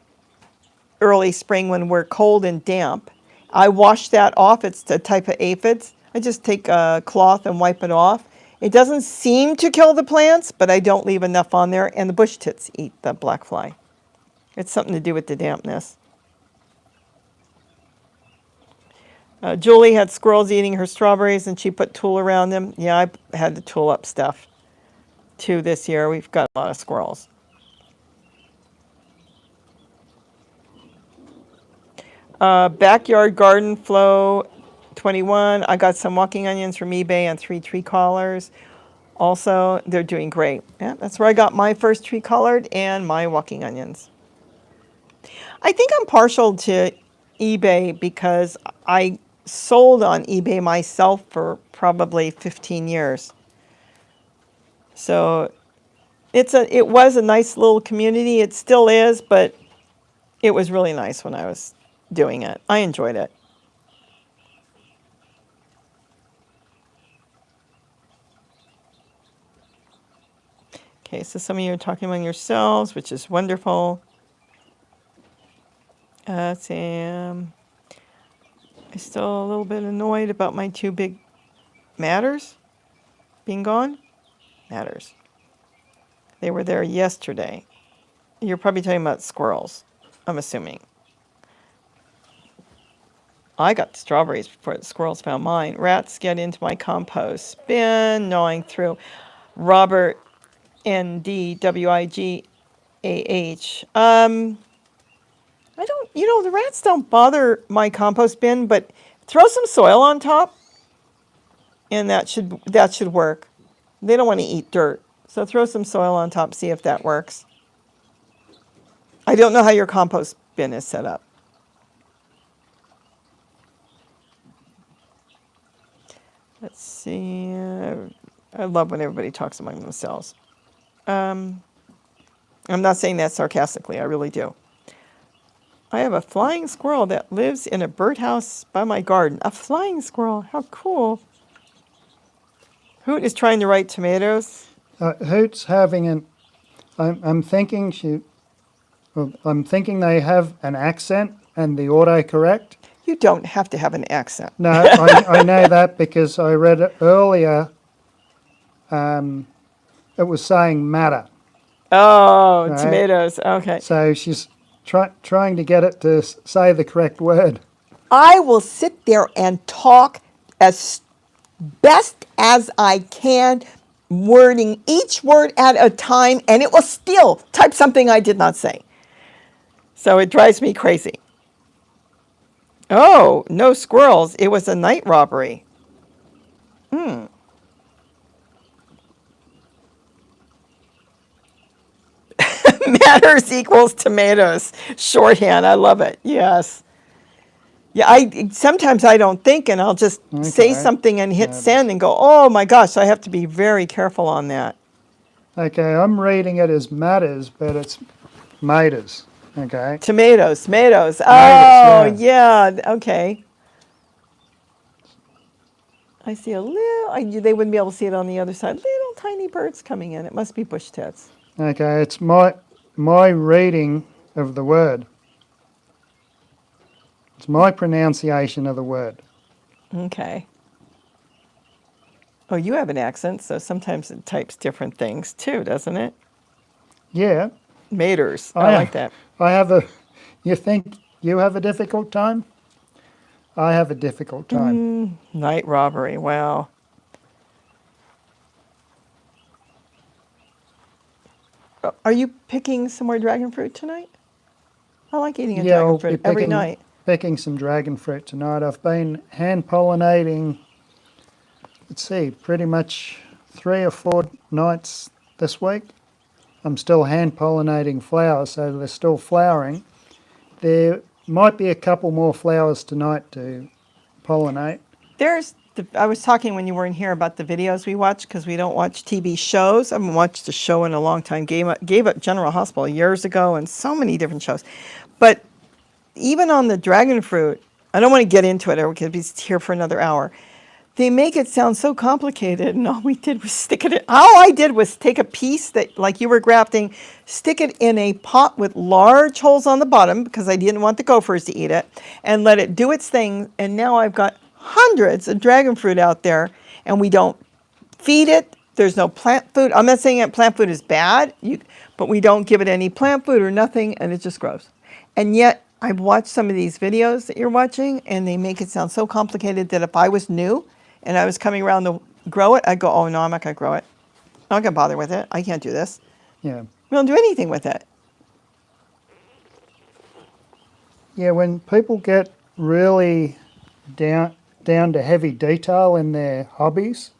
Speaker 1: early spring when we're cold and damp. I wash that off. It's a type of aphids. I just take a cloth and wipe it off. It doesn't seem to kill the plants, but I don't leave enough on there, and the bush tits eat the black fly. It's something to do with the dampness. Julie had squirrels eating her strawberries, and she put tulle around them. Yeah, I had to tulle up stuff too this year. We've got a lot of squirrels. Backyard garden flow 21. I got some walking onions from eBay and 3 tree collars. Also, they're doing great. Yeah, that's where I got my first tree collared and my walking onions. I think I'm partial to eBay because I sold on eBay myself for probably 15 years. So it was a nice little community. It still is, but it was really nice when I was doing it. I enjoyed it. Okay, so some of you are talking among yourselves, which is wonderful. Sam, I'm still a little bit annoyed about my 2 big matters being gone. Matters. They were there yesterday. You're probably talking about squirrels, I'm assuming. I got the strawberries before the squirrels found mine. Rats get into my compost bin, gnawing through. Robert NDWIGAH. I don't, the rats don't bother my compost bin, but throw some soil on top, and that should work. They don't want to eat dirt, so throw some soil on top, see if that works. I don't know how your compost bin is set up. Let's see. I love when everybody talks among themselves. I'm not saying that sarcastically. I really do. I have a flying squirrel that lives in a birdhouse by my garden. A flying squirrel. How cool. Hoot is trying to write tomatoes.
Speaker 2: Hoot's having an. I'm thinking they have an accent and the autocorrect.
Speaker 1: You don't have to have an accent.
Speaker 2: No, I know that because I read it earlier. It was saying matter.
Speaker 1: Oh,
Speaker 2: right?
Speaker 1: Tomatoes. Okay.
Speaker 2: So she's trying to get it to say the correct word.
Speaker 1: I will sit there and talk as best as I can, wording each word at a time, and it will still type something I did not say. So it drives me crazy. Oh, no squirrels. It was a night robbery. Matters equals tomatoes. Shorthand. I love it. Yes. Yeah, sometimes I don't think, and I'll just say something and hit send and go, oh my gosh, so I have to be very careful on that.
Speaker 2: Okay, I'm reading it as matters, but it's maters. Okay.
Speaker 1: Tomatoes. Oh, yeah. Okay. I see a little, they wouldn't be able to see it on the other side. Little tiny birds coming in. It must be bush tits.
Speaker 2: Okay, it's my reading of the word. It's my pronunciation of the word.
Speaker 1: Okay. Oh, you have an accent, so sometimes it types different things too, doesn't it?
Speaker 2: Yeah.
Speaker 1: Maters. I like that.
Speaker 2: You think you have a difficult time? I have a difficult time.
Speaker 1: Night robbery. Wow. Are you picking some more dragon fruit tonight? I like eating a dragon fruit every night.
Speaker 2: Picking some dragon fruit tonight. I've been hand pollinating, let's see, pretty much 3 or 4 nights this week. I'm still hand pollinating flowers, so they're still flowering. There might be a couple more flowers tonight to pollinate.
Speaker 1: I was talking when you weren't here about the videos we watch, because we don't watch TV shows. I haven't watched a show in a long time. Gave up General Hospital years ago and so many different shows. But even on the dragon fruit, I don't want to get into it because it's here for another hour. They make it sound so complicated, and all I did was take a piece that, like you were grafting, stick it in a pot with large holes on the bottom because I didn't want the gophers to eat it, and let it do its thing. And now I've got hundreds of dragon fruit out there, and we don't feed it. There's no plant food. I'm not saying that plant food is bad, but we don't give it any plant food or nothing, and it just grows. And yet, I've watched some of these videos that you're watching, and they make it sound so complicated that if I was new and I was coming around to grow it, I'd go, oh, no, I'm not going to grow it. I'm not going to bother with it. I can't do this.
Speaker 2: Yeah.
Speaker 1: We don't do anything with it.
Speaker 2: Yeah, when people get really down down to heavy detail in their hobbies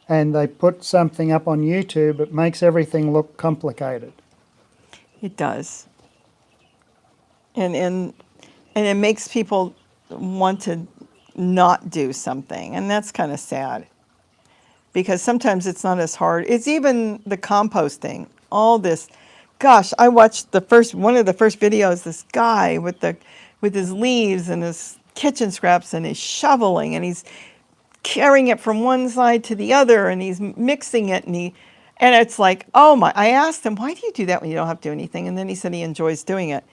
Speaker 2: and they put something up on YouTube, it makes everything look complicated.
Speaker 1: It does. And it makes people want to not do something, and that's kind of sad. Because sometimes it's not as hard. It's even the composting, all this. Gosh, I watched one of the first videos, this guy with his leaves and his kitchen scraps and his shoveling, and he's carrying it from one side to the other, and he's mixing it, and it's like, oh my, I asked him, why do you do that when you don't have to do anything? And then he said he enjoys doing it.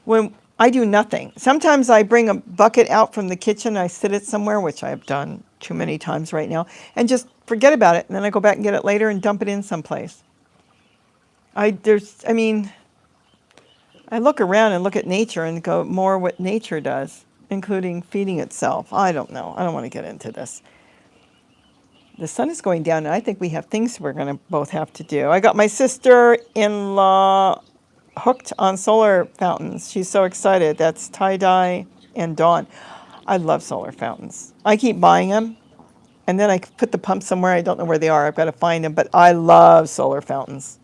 Speaker 1: When I do nothing. Sometimes I bring a bucket out from the kitchen, I sit it somewhere, which I have done too many times right now, and just forget about it, and then I go back and get it later and dump it in someplace. I look around and look at nature and go more what nature does, including feeding itself. I don't know. I don't want to get into this. The sun is going down, and I think we have things we're going to both have to do. I got my sister-in-law hooked on solar fountains. She's so excited. That's Tie-Dye and Dawn. I love solar fountains. I keep buying them, and then I put the pump somewhere. I don't know where they are. I've got to find them, but I love solar fountains.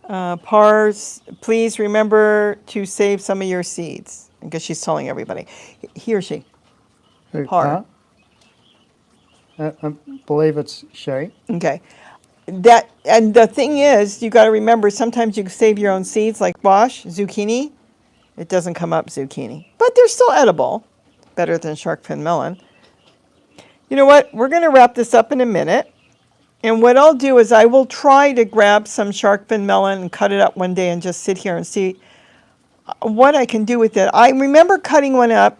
Speaker 1: Pars, please remember to save some of your seeds, because she's telling everybody. He or she?
Speaker 2: Who,
Speaker 1: Par.
Speaker 2: I believe it's she.
Speaker 1: Okay. And the thing is, you got to remember, sometimes you can save your own seeds, like squash, zucchini. It doesn't come up zucchini, but they're still edible. Better than shark fin melon. You know what? We're going to wrap this up in a minute. And what I'll do is I will try to grab some shark fin melon and cut it up one day and just sit here and see what I can do with it. I remember cutting one up,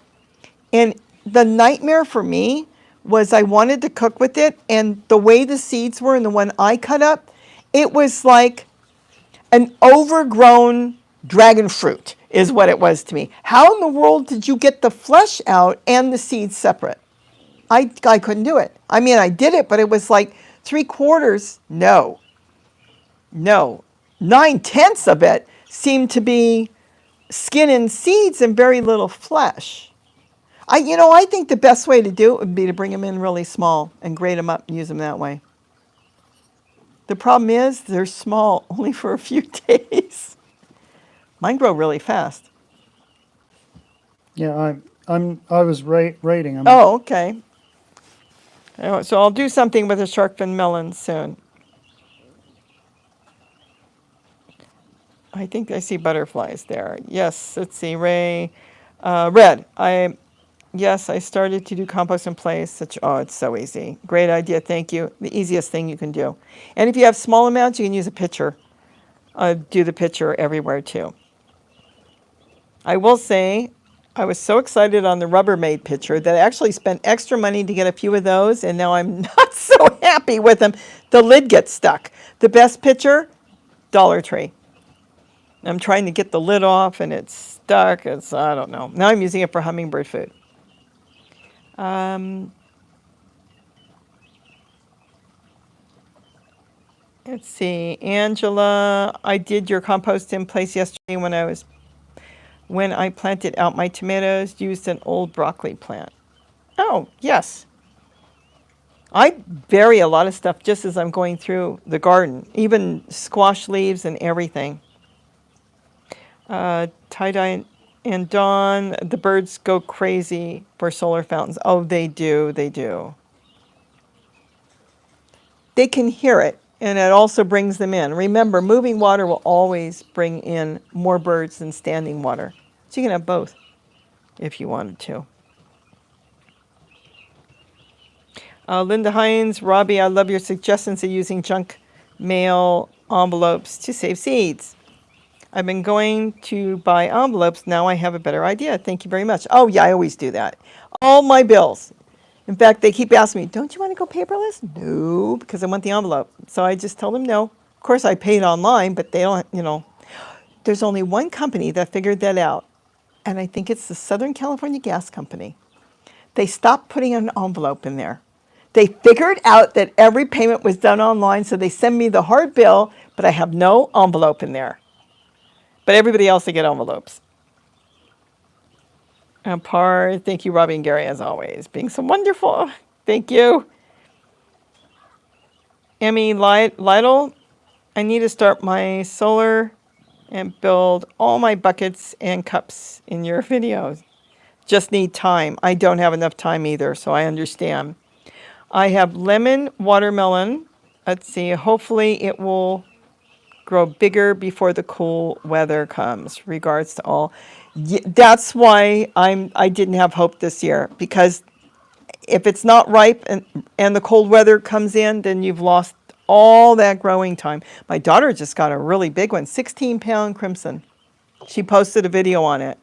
Speaker 1: and the nightmare for me was I wanted to cook with it, and the way the seeds were in the one I cut up, it was like an overgrown dragon fruit is what it was to me. How in the world did you get the flesh out and the seeds separate? I couldn't do it. I mean, I did it, but it was like 3/4, no. 9/10 of it seemed to be skin and seeds and very little flesh. I think the best way to do it would be to bring them in really small and grate them up and use them that way. The problem is they're small only for a few days. Mine grow really fast.
Speaker 2: Yeah, I was reading them.
Speaker 1: Oh, okay. So I'll do something with a shark fin melon soon. I think I see butterflies there. Yes, let's see, Ray. Red, yes, I started to do compost in place. It's so easy. Great idea, thank you. The easiest thing you can do. And if you have small amounts, you can use a pitcher. Do the pitcher everywhere too. I will say, I was so excited on the Rubbermaid pitcher that I actually spent extra money to get a few of those, and now I'm not so happy with them. The lid gets stuck. The best pitcher, Dollar Tree. I'm trying to get the lid off, and it's stuck. I don't know. Now I'm using it for hummingbird food. Let's see. Angela, I did your compost in place yesterday when I planted out my tomatoes, used an old broccoli plant. Oh, yes. I bury a lot of stuff just as I'm going through the garden, even squash leaves and everything. Tie-Dye and Dawn, the birds go crazy for solar fountains. Oh, they do, they do. They can hear it, and it also brings them in. Remember, moving water will always bring in more birds than standing water. So you can have both if you wanted to. Linda Hines, Robbie, I love your suggestions of using junk mail envelopes to save seeds. I've been going to buy envelopes. Now I have a better idea. Thank you very much. Oh, yeah, I always do that. All my bills. In fact, they keep asking me, don't you want to go paperless? No, because I want the envelope. So I just tell them no. Of course, I pay it online, but they don't, There's only one company that figured that out, and I think it's the Southern California Gas Company. They stopped putting an envelope in there. They figured out that every payment was done online, so they send me the hard bill, but I have no envelope in there. But everybody else, they get envelopes. Par, thank you, Robbie and Gary, as always, being so wonderful. Thank you. Emmy Lytle, I need to start my solar and build all my buckets and cups in your videos. Just need time. I don't have enough time either, so I understand. I have lemon watermelon. Let's see, hopefully it will grow bigger before the cool weather comes. Regards to all. That's why I didn't have hope this year, because if it's not ripe and the cold weather comes in, then you've lost all that growing time. My daughter just got a really big one, 16-pound crimson. She posted a video on it.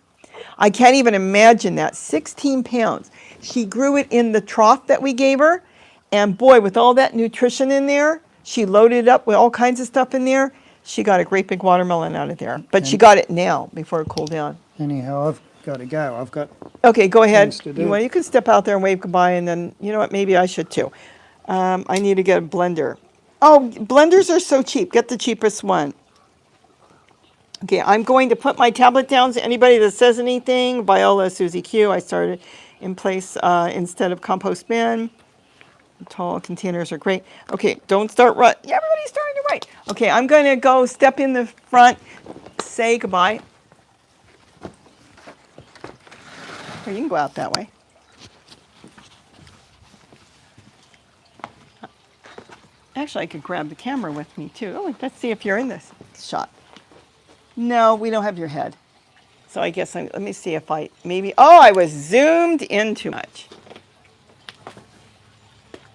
Speaker 1: I can't even imagine that, 16 pounds. She grew it in the trough that we gave her, and boy, with all that nutrition in there, she loaded up with all kinds of stuff in there. She got a great big watermelon out of there, but she got it now before it cooled down.
Speaker 2: Anyhow, I've got to go. I've got
Speaker 1: Okay, go ahead.
Speaker 2: things to do.
Speaker 1: You can step out there and wave goodbye, and then, you know what, maybe I should too. I need to get a blender. Oh, blenders are so cheap. Get the cheapest one. Okay, I'm going to put my tablet down. So anybody that says anything, Viola, Susie Q, I started in place instead of compost bin. Tall containers are great. Okay, don't start right. Yeah, everybody's starting to write. Okay, I'm going to go step in the front, say goodbye. Or you can go out that way. Actually, I could grab the camera with me too. Oh, let's see if you're in this shot. No, we don't have your head. So I guess let me see if I I was zoomed in too much.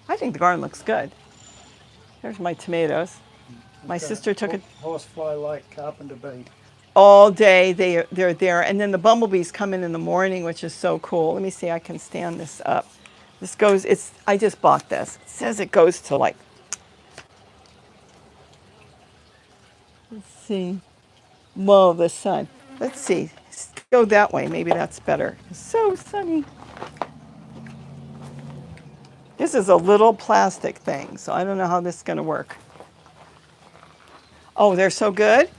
Speaker 1: I think the garden looks good. There's my tomatoes. My sister took it
Speaker 2: Horsefly like carpenter bee.
Speaker 1: all day. They're there. And then the bumblebees come in the morning, which is so cool. Let me see, I can stand this up. This goes, I just bought this. It says it goes to like, let's see. Whoa, the sun. Let's see. Go that way. Maybe that's better. It's so sunny. This is a little plastic thing, so I don't know how this is going to work. Oh, they're so good.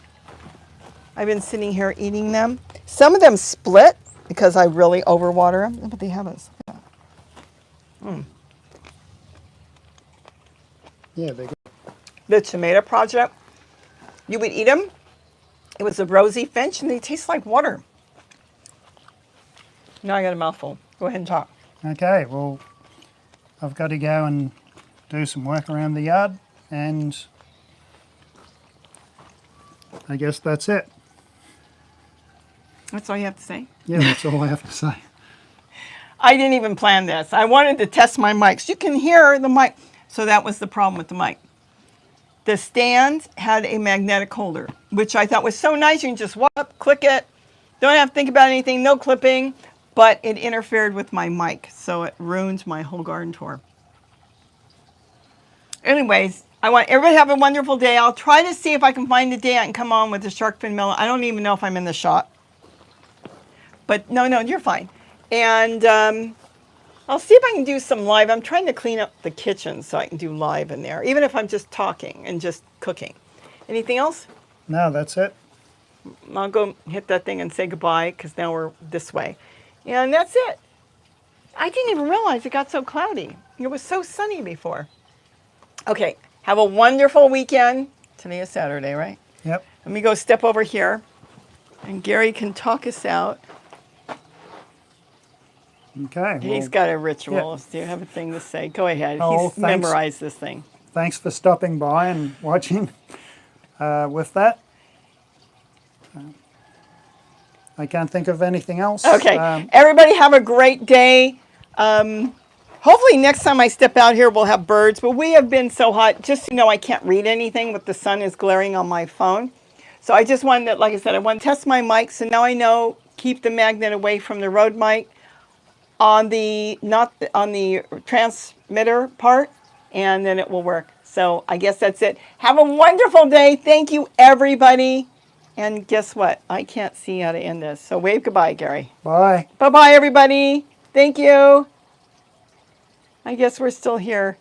Speaker 1: I've been sitting here eating them. Some of them split because I really overwater them, but they haven't.
Speaker 2: Yeah, they're good.
Speaker 1: The tomato project, you would eat them. It was a rosy finch, and they taste like water. Now I got a mouthful. Go ahead and talk.
Speaker 2: Okay, well, I've got to go and do some work around the yard, and I guess that's it.
Speaker 1: That's all you have to say?
Speaker 2: Yeah, that's all I have to say.
Speaker 1: I didn't even plan this. I wanted to test my mics. You can hear the mic. So that was the problem with the mic. The stand had a magnetic holder, which I thought was so nice. You can just walk up, click it. Don't have to think about anything, no clipping. But it interfered with my mic, so it ruined my whole garden tour. Anyways, I want everybody to have a wonderful day. I'll try to see if I can find a day I can come on with the shark fin melon. I don't even know if I'm in the shot. But no, you're fine. And I'll see if I can do some live. I'm trying to clean up the kitchen so I can do live in there, even if I'm just talking and just cooking. Anything else?
Speaker 2: No, that's it.
Speaker 1: I'll go hit that thing and say goodbye, because now we're this way. And that's it. I didn't even realize it got so cloudy. It was so sunny before. Okay, have a wonderful weekend. Today is Saturday, right?
Speaker 2: Yep.
Speaker 1: Let me go step over here, and Gary can talk us out.
Speaker 2: Okay.
Speaker 1: He's got a ritual. Do you have a thing to say? Go ahead.
Speaker 2: Oh,
Speaker 1: He's memorized this thing.
Speaker 2: Thanks for stopping by and watching with that. I can't think of anything else.
Speaker 1: Okay. Everybody have a great day. Hopefully next time I step out here, we'll have birds. But we have been so hot. Just so you know, I can't read anything with the sun is glaring on my phone. So I just wanted to, like I said, I want to test my mic. So now I know, keep the magnet away from the Rode mic on the, not on the transmitter part, and then it will work. So I guess that's it. Have a wonderful day. Thank you, everybody. And guess what? I can't see how to end this. So wave goodbye, Gary.
Speaker 2: Bye.
Speaker 1: Bye-bye, everybody. Thank you. I guess we're still here.